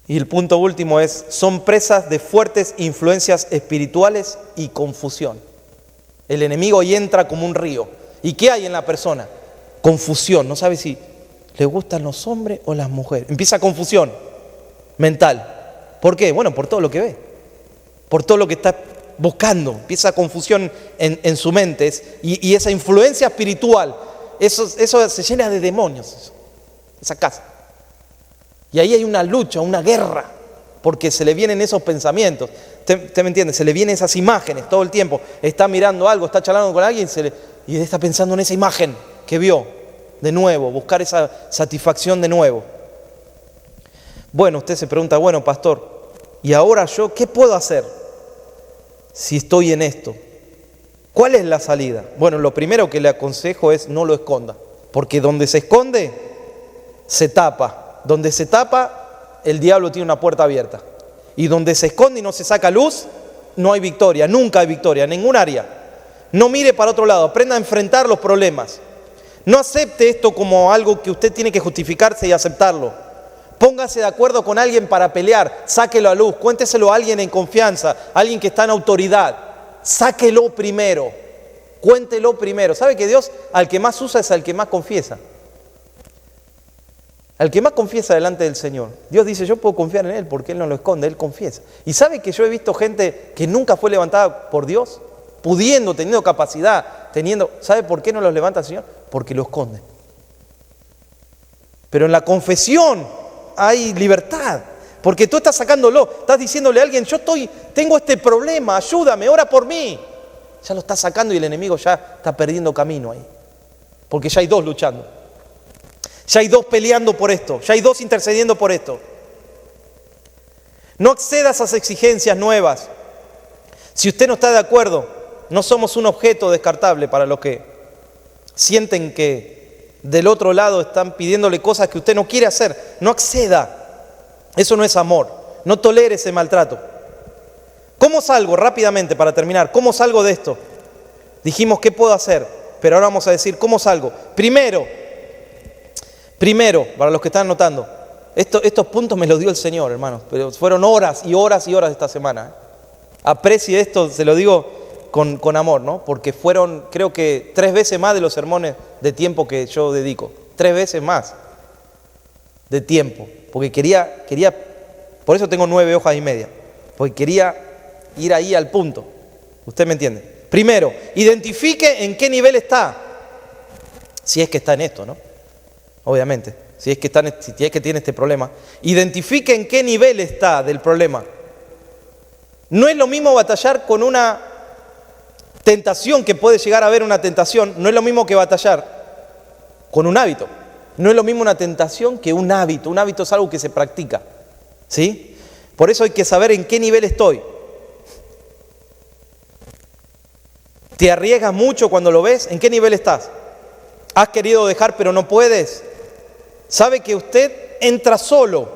Y el punto último es, son presas de fuertes influencias espirituales y confusión. El enemigo ahí entra como un río. ¿Y qué hay en la persona? Confusión, no sabe si le gustan los hombres o las mujeres. Empieza confusión mental. ¿Por qué? Bueno, por todo lo que ve, por todo lo que está buscando. Empieza confusión en su mente y esa influencia espiritual, eso se llena de demonios, esa casa. Y ahí hay una lucha, una guerra, porque se le vienen esos pensamientos. ¿Usted me entiende? Se le vienen esas imágenes todo el tiempo. Está mirando algo, está charlando con alguien y está pensando en esa imagen que vio de nuevo, buscar esa satisfacción de nuevo. Bueno, usted se pregunta, bueno, pastor, ¿y ahora yo qué puedo hacer si estoy en esto? ¿Cuál es la salida? Bueno, lo primero que le aconsejo es no lo esconda, porque donde se esconde, se tapa. Donde se tapa, el diablo tiene una puerta abierta. Y donde se esconde y no se saca luz, no hay victoria, nunca hay victoria, en ningún área. No mire para otro lado, aprenda a enfrentar los problemas. No acepte esto como algo que usted tiene que justificarse y aceptarlo. Póngase de acuerdo con alguien para pelear, sáquelo a luz, cuénteselo a alguien en confianza, alguien que está en autoridad. Sáquelo primero, cuéntelo primero. ¿Sabe que Dios al que más usa es al que más confiesa? Al que más confiesa delante del Señor. Dios dice, yo puedo confiar en Él porque Él no lo esconde, Él confiesa. ¿Y sabe que yo he visto gente que nunca fue levantada por Dios? Pudiendo, teniendo capacidad, ¿sabe por qué no los levanta el Señor? Porque lo esconden. Pero en la confesión hay libertad. Porque tú estás sacándolo, estás diciéndole a alguien, tengo este problema, ayúdame, ora por mí. Ya lo estás sacando y el enemigo ya está perdiendo camino ahí. Porque ya hay dos luchando. Ya hay dos peleando por esto, ya hay dos intercediendo por esto. No acceda a esas exigencias nuevas. Si usted no está de acuerdo, no somos un objeto descartable para los que sienten que del otro lado están pidiéndole cosas que usted no quiere hacer. No acceda. Eso no es amor. No tolere ese maltrato. ¿Cómo salgo? Rápidamente, para terminar, ¿cómo salgo de esto? Dijimos qué puedo hacer, pero ahora vamos a decir cómo salgo. Primero, para los que están anotando, estos puntos me los dio el Señor, hermanos, pero fueron horas y horas y horas esta semana. Aprecie esto, se lo digo con amor, ¿no? Porque fueron, creo que 3 veces más de los sermones de tiempo que yo dedico. 3 veces más de tiempo. Porque quería, por eso tengo 9 hojas y media. Porque quería ir ahí al punto. ¿Usted me entiende? Primero, identifique en qué nivel está. Si es que está en esto, ¿no? Obviamente. Si es que tiene este problema. Identifique en qué nivel está del problema. No es lo mismo batallar con una tentación, que puede llegar a haber una tentación. No es lo mismo que batallar con un hábito. No es lo mismo una tentación que un hábito. Un hábito es algo que se practica. ¿Sí? Por eso hay que saber en qué nivel estoy. ¿Te arriesgas mucho cuando lo ves? ¿En qué nivel estás? ¿Has querido dejar pero no puedes? Sabe que usted entra solo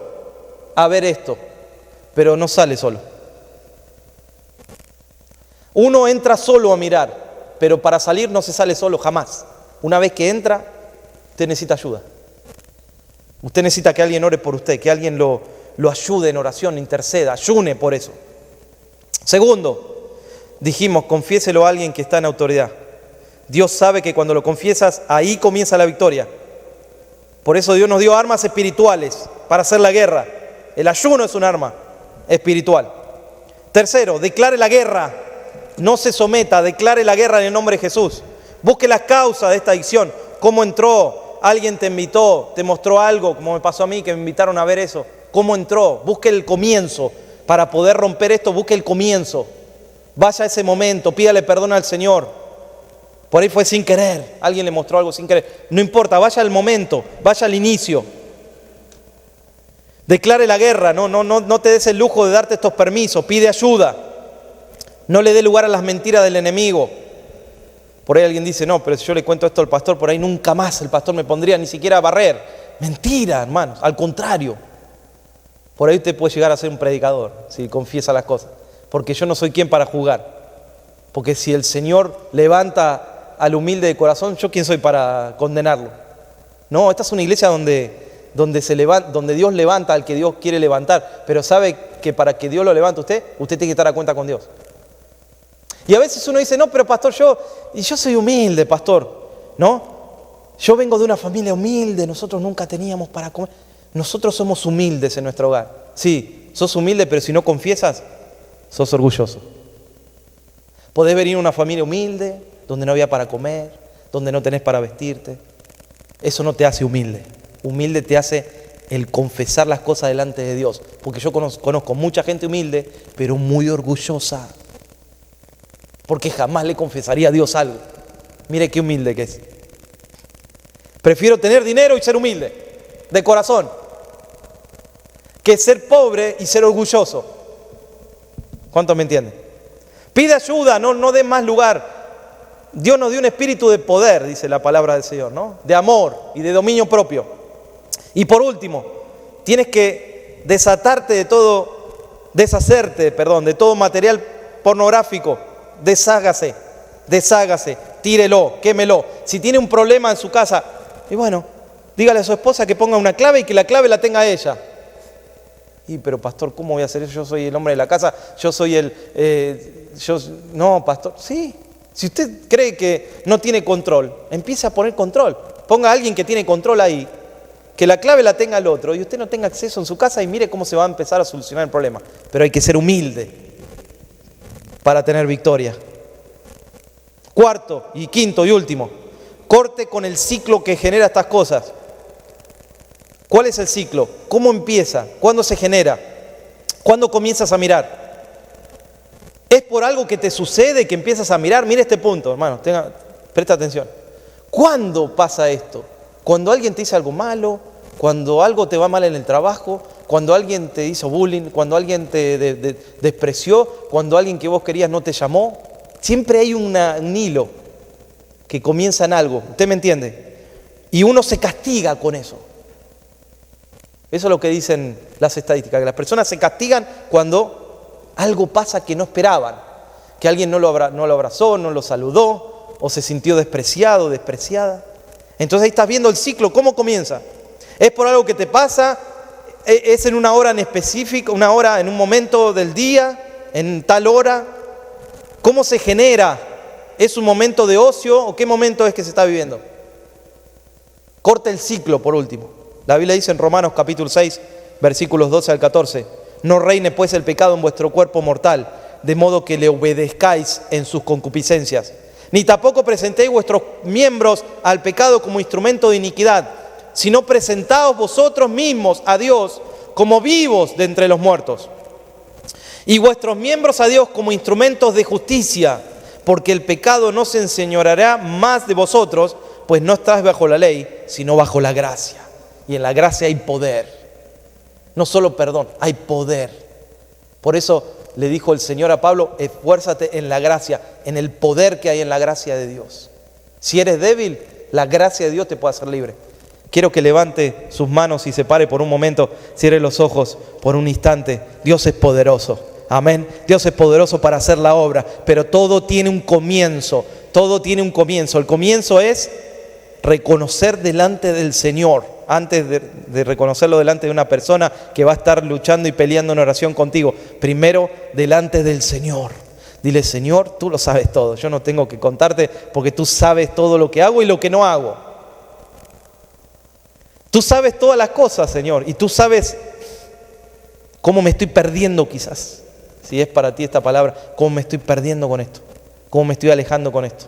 a ver esto, pero no sale solo. Uno entra solo a mirar, pero para salir no se sale solo jamás. Una vez que entra, usted necesita ayuda. Usted necesita que alguien ore por usted, que alguien lo ayude en oración, interceda, ayune por eso. Segundo, dijimos, confiéselo a alguien que está en autoridad. Dios sabe que cuando lo confiesas, ahí comienza la victoria. Por eso Dios nos dio armas espirituales para hacer la guerra. El ayuno es un arma espiritual. Tercero, declare la guerra. No se someta, declare la guerra en el nombre de Jesús. Busque las causas de esta adicción. ¿Cómo entró? Alguien te invitó, te mostró algo, como me pasó a mí, que me invitaron a ver eso. ¿Cómo entró? Busque el comienzo. Para poder romper esto, busque el comienzo. Vaya a ese momento, pídale perdón al Señor. Por ahí fue sin querer, alguien le mostró algo sin querer. No importa, vaya al momento, vaya al inicio. Declare la guerra, no te des el lujo de darte estos permisos, pide ayuda. No le dé lugar a las mentiras del enemigo. Por ahí alguien dice, no, pero si yo le cuento esto al pastor, por ahí nunca más el pastor me pondría ni siquiera a barrer. Mentira, hermanos, al contrario. Por ahí usted puede llegar a ser un predicador, si confiesa las cosas. Porque yo no soy quien para juzgar. Porque si el Señor levanta al humilde de corazón, ¿yo quién soy para condenarlo? No, esta es una iglesia donde Dios levanta al que Dios quiere levantar. Pero sabe que para que Dios lo levante usted tiene que estar a cuenta con Dios. Y a veces uno dice, no, pero pastor, yo soy humilde, pastor, ¿no? Yo vengo de una familia humilde, nosotros nunca teníamos para comer. Nosotros somos humildes en nuestro hogar. Sí, sos humilde, pero si no confiesas, sos orgulloso. Podés venir a una familia humilde, donde no había para comer, donde no tenés para vestirte. Eso no te hace humilde. Humilde te hace el confesar las cosas delante de Dios. Porque yo conozco mucha gente humilde, pero muy orgullosa. Porque jamás le confesaría a Dios algo. Mire qué humilde que es. Prefiero tener dinero y ser humilde, de corazón, que ser pobre y ser orgulloso. ¿Cuántos me entienden? Pide ayuda, no dé más lugar. Dios nos dio un espíritu de poder, dice la palabra del Señor, ¿no? De amor y de dominio propio. Y por último, tienes que deshacerte de todo material pornográfico. Deshágase, tírelo, quémelo. Si tiene un problema en su casa, y bueno, dígale a su esposa que ponga una clave y que la clave la tenga ella. Y pero pastor, ¿cómo voy a hacer eso? Yo soy el hombre de la casa, yo soy no, pastor, sí. Si usted cree que no tiene control, empiece a poner control. Ponga a alguien que tiene control ahí, que la clave la tenga el otro y usted no tenga acceso en su casa y mire cómo se va a empezar a solucionar el problema. Pero hay que ser humilde para tener victoria. Cuarto y quinto y último, corte con el ciclo que genera estas cosas. ¿Cuál es el ciclo? ¿Cómo empieza? ¿Cuándo se genera? ¿Cuándo comienzas a mirar? ¿Es por algo que te sucede que empiezas a mirar? Mira este punto, hermano, presta atención. ¿Cuándo pasa esto? ¿Cuando alguien te dice algo malo? ¿Cuando algo te va mal en el trabajo? ¿Cuando alguien te hizo bullying? ¿Cuando alguien te despreció? ¿Cuando alguien que vos querías no te llamó? Siempre hay un hilo que comienza en algo, ¿usted me entiende? Y uno se castiga con eso. Eso es lo que dicen las estadísticas, que las personas se castigan cuando algo pasa que no esperaban, que alguien no lo abrazó, no lo saludó, o se sintió despreciado, despreciada. Entonces ahí estás viendo el ciclo, ¿cómo comienza? ¿Es por algo que te pasa? ¿Es en una hora en específico, una hora en un momento del día, en tal hora? ¿Cómo se genera? ¿Es un momento de ocio o qué momento es que se está viviendo? Corta el ciclo, por último. La Biblia dice en Romanos capítulo 6, versículos 12 al 14, no reine pues el pecado en vuestro cuerpo mortal, de modo que le obedezcáis en sus concupiscencias, ni tampoco presentéis vuestros miembros al pecado como instrumento de iniquidad, sino presentaos vosotros mismos a Dios como vivos de entre los muertos, y vuestros miembros a Dios como instrumentos de justicia, porque el pecado no se enseñoreará más de vosotros, pues no estáis bajo la ley, sino bajo la gracia. Y en la gracia hay poder. No solo perdón, hay poder. Por eso le dijo el Señor a Pablo, esfuérzate en la gracia, en el poder que hay en la gracia de Dios. Si eres débil, la gracia de Dios te puede hacer libre. Quiero que levante sus manos y se pare por un momento, cierre los ojos por un instante. Dios es poderoso. Amén. Dios es poderoso para hacer la obra, pero todo tiene un comienzo. Todo tiene un comienzo. El comienzo es reconocer delante del Señor, antes de reconocerlo delante de una persona que va a estar luchando y peleando en oración contigo. Primero, delante del Señor. Dile, Señor, tú lo sabes todo. Yo no tengo que contarte porque tú sabes todo lo que hago y lo que no hago. Tú sabes todas las cosas, Señor, y tú sabes cómo me estoy perdiendo quizás. Si es para ti esta palabra, cómo me estoy perdiendo con esto, cómo me estoy alejando con esto.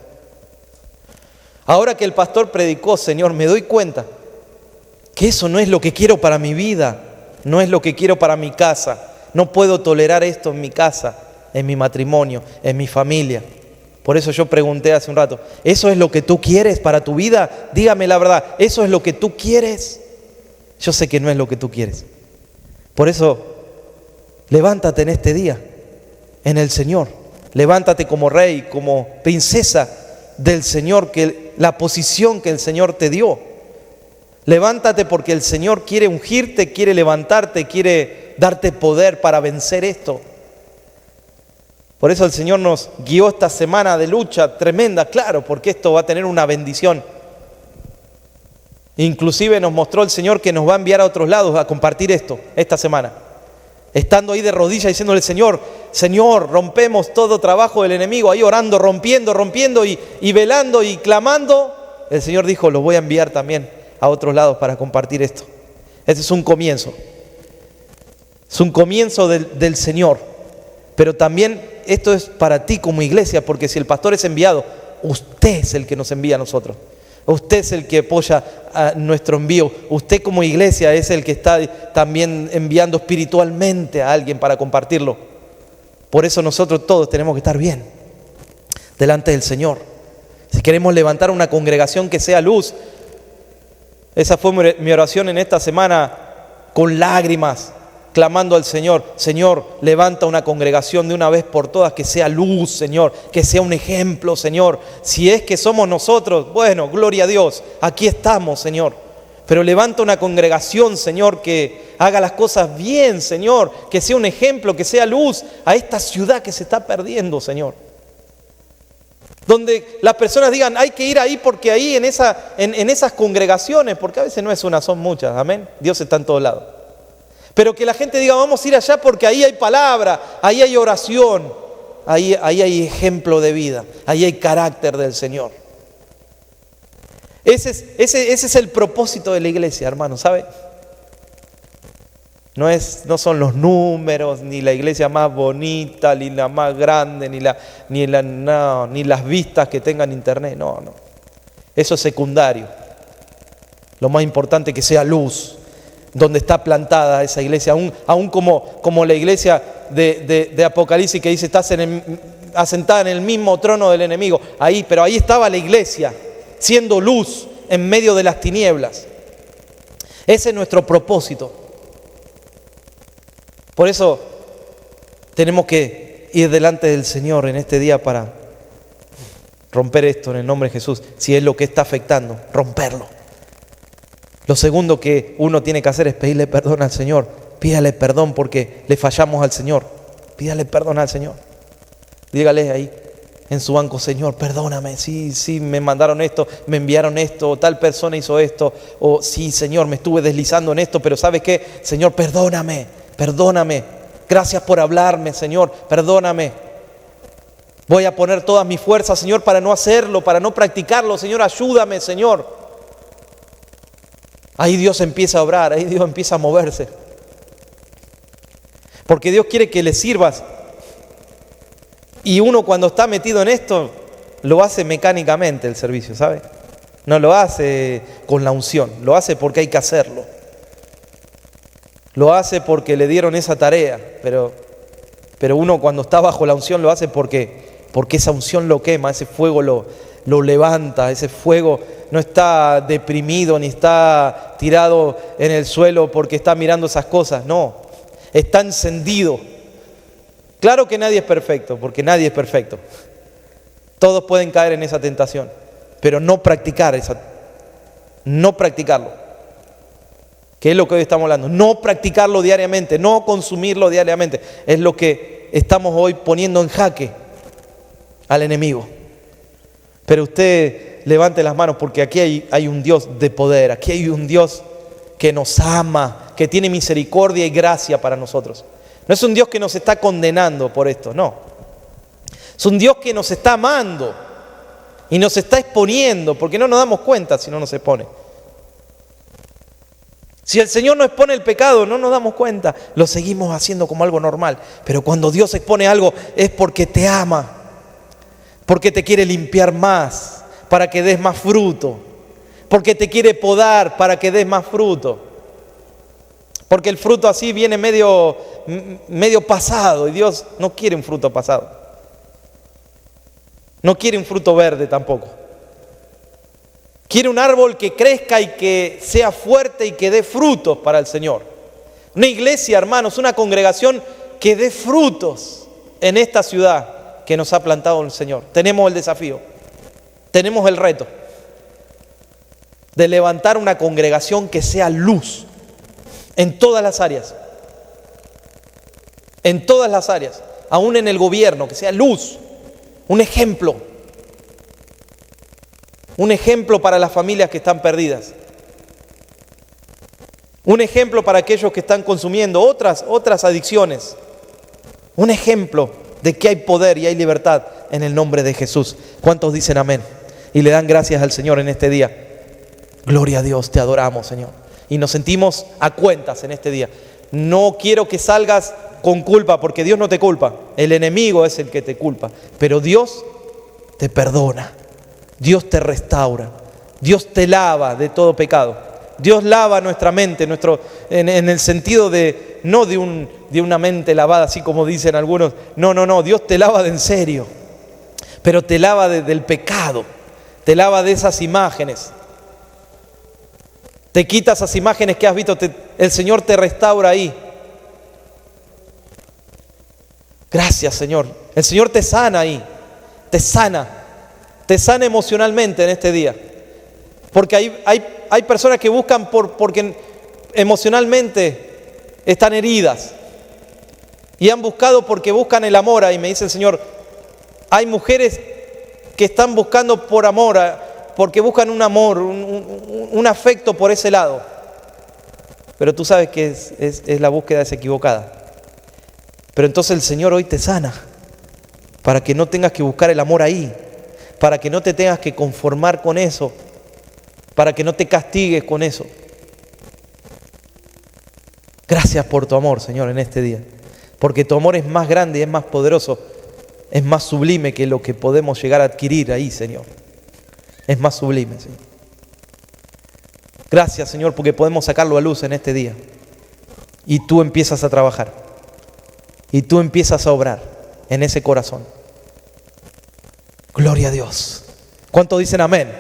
Ahora que el pastor predicó, Señor, me doy cuenta que eso no es lo que quiero para mi vida, no es lo que quiero para mi casa. No puedo tolerar esto en mi casa, en mi matrimonio, en mi familia. Por eso yo pregunté hace un rato, ¿eso es lo que tú quieres para tu vida? Dígame la verdad, ¿eso es lo que tú quieres? Yo sé que no es lo que tú quieres. Por eso, levántate en este día, en el Señor. Levántate como rey, como princesa del Señor, la posición que el Señor te dio. Levántate porque el Señor quiere ungirte, quiere levantarte, quiere darte poder para vencer esto. Por eso el Señor nos guió esta semana de lucha tremenda, claro, porque esto va a tener una bendición. Inclusive nos mostró el Señor que nos va a enviar a otros lados a compartir esto, esta semana. Estando ahí de rodillas diciéndole al Señor, Señor, rompemos todo trabajo del enemigo, ahí orando, rompiendo y velando y clamando. El Señor dijo, los voy a enviar también a otros lados para compartir esto. Este es un comienzo. Es un comienzo del Señor. Pero también esto es para ti como iglesia, porque si el pastor es enviado, usted es el que nos envía a nosotros. Usted es el que apoya a nuestro envío. Usted como iglesia es el que está también enviando espiritualmente a alguien para compartirlo. Por eso nosotros todos tenemos que estar bien delante del Señor. Si queremos levantar una congregación que sea luz, esa fue mi oración en esta semana, con lágrimas, clamando al Señor. Señor, levanta una congregación de una vez por todas que sea luz, Señor, que sea un ejemplo, Señor. Si es que somos nosotros, bueno, gloria a Dios, aquí estamos, Señor. Pero levanta una congregación, Señor, que haga las cosas bien, Señor, que sea un ejemplo, que sea luz a esta ciudad que se está perdiendo, Señor. Donde las personas digan, hay que ir ahí porque ahí en esas congregaciones, porque a veces no es una, son muchas, amén. Dios está en todos lados. Pero que la gente diga, vamos a ir allá porque ahí hay palabra, ahí hay oración, ahí hay ejemplo de vida, ahí hay carácter del Señor. Ese es el propósito de la iglesia, hermano, ¿sabe? No son los números, ni la iglesia más bonita, ni la más grande, ni las vistas que tengan internet, no. Eso es secundario. Lo más importante es que sea luz. donde está plantada esa iglesia, aún como la iglesia de Apocalipsis que dice estás asentada en el mismo trono del enemigo, pero ahí estaba la iglesia, siendo luz en medio de las tinieblas. Ese es nuestro propósito. Por eso tenemos que ir delante del Señor en este día para romper esto en el nombre de Jesús, si es lo que está afectando, romperlo. Lo segundo que uno tiene que hacer es pedirle perdón al Señor. Pídale perdón porque le fallamos al Señor. Pídale perdón al Señor. Dígale ahí en su banco: Señor, perdóname. Sí, me mandaron esto, me enviaron esto, tal persona hizo esto. O sí, Señor, me estuve deslizando en esto, pero ¿sabes qué? Señor, perdóname. Gracias por hablarme, Señor, perdóname. Voy a poner todas mis fuerzas, Señor, para no hacerlo, para no practicarlo. Señor, ayúdame, Señor. Ahí Dios empieza a obrar, ahí Dios empieza a moverse. Porque Dios quiere que le sirvas. Y uno cuando está metido en esto, lo hace mecánicamente el servicio, ¿sabe? No lo hace con la unción, lo hace porque hay que hacerlo. Lo hace porque le dieron esa tarea, pero uno cuando está bajo la unción lo hace porque esa unción lo quema, ese fuego lo levanta, ese fuego no está deprimido ni está tirado en el suelo porque está mirando esas cosas, no, está encendido. Claro que nadie es perfecto, porque nadie es perfecto. Todos pueden caer en esa tentación, pero no practicarlo. ¿Qué es lo que hoy estamos hablando? No practicarlo diariamente, no consumirlo diariamente. Es lo que estamos hoy poniendo en jaque al enemigo. Pero usted levante las manos porque aquí hay un Dios de poder, aquí hay un Dios que nos ama, que tiene misericordia y gracia para nosotros. No es un Dios que nos está condenando por esto, no. Es un Dios que nos está amando y nos está exponiendo, porque no nos damos cuenta si no nos expone. Si el Señor no expone el pecado, no nos damos cuenta, lo seguimos haciendo como algo normal. Pero cuando Dios expone algo es porque te ama, porque te quiere limpiar más, para que des más fruto, porque te quiere podar para que des más fruto. Porque el fruto así viene medio pasado y Dios no quiere un fruto pasado. No quiere un fruto verde tampoco. Quiere un árbol que crezca y que sea fuerte y que dé frutos para el Señor. Una iglesia, hermanos, una congregación que dé frutos en esta ciudad que nos ha plantado el Señor. Tenemos el desafío, tenemos el reto de levantar una congregación que sea luz en todas las áreas. En todas las áreas, aún en el gobierno, que sea luz, un ejemplo. Un ejemplo para las familias que están perdidas. Un ejemplo para aquellos que están consumiendo otras adicciones. Un ejemplo de que hay poder y hay libertad en el nombre de Jesús. ¿Cuántos dicen amén? Y le dan gracias al Señor en este día. Gloria a Dios, te adoramos, Señor. Y nos sentimos a cuentas en este día. No quiero que salgas con culpa, porque Dios no te culpa. El enemigo es el que te culpa. Pero Dios te perdona. Dios te restaura, Dios te lava de todo pecado. Dios lava nuestra mente, en el sentido de, no de una mente lavada, así como dicen algunos. No, Dios te lava de en serio, pero te lava del pecado, te lava de esas imágenes. Te quita esas imágenes que has visto, el Señor te restaura ahí. Gracias, Señor. El Señor te sana ahí, te sana emocionalmente en este día. Porque hay personas que buscan porque emocionalmente están heridas. Y han buscado porque buscan el amor. Y me dice el Señor, hay mujeres que están buscando por amor, porque buscan un amor, un afecto por ese lado. Pero tú sabes que es la búsqueda es equivocada. Pero entonces el Señor hoy te sana, para que no tengas que buscar el amor ahí, para que no te tengas que conformar con eso, para que no te castigues con eso. Gracias por tu amor, Señor, en este día, porque tu amor es más grande y es más poderoso, es más sublime que lo que podemos llegar a adquirir ahí, Señor. Es más sublime, Señor. Gracias, Señor, porque podemos sacarlo a luz en este día. Y tú empiezas a trabajar. Y tú empiezas a obrar en ese corazón. Gloria a Dios. ¿Cuántos dicen amén?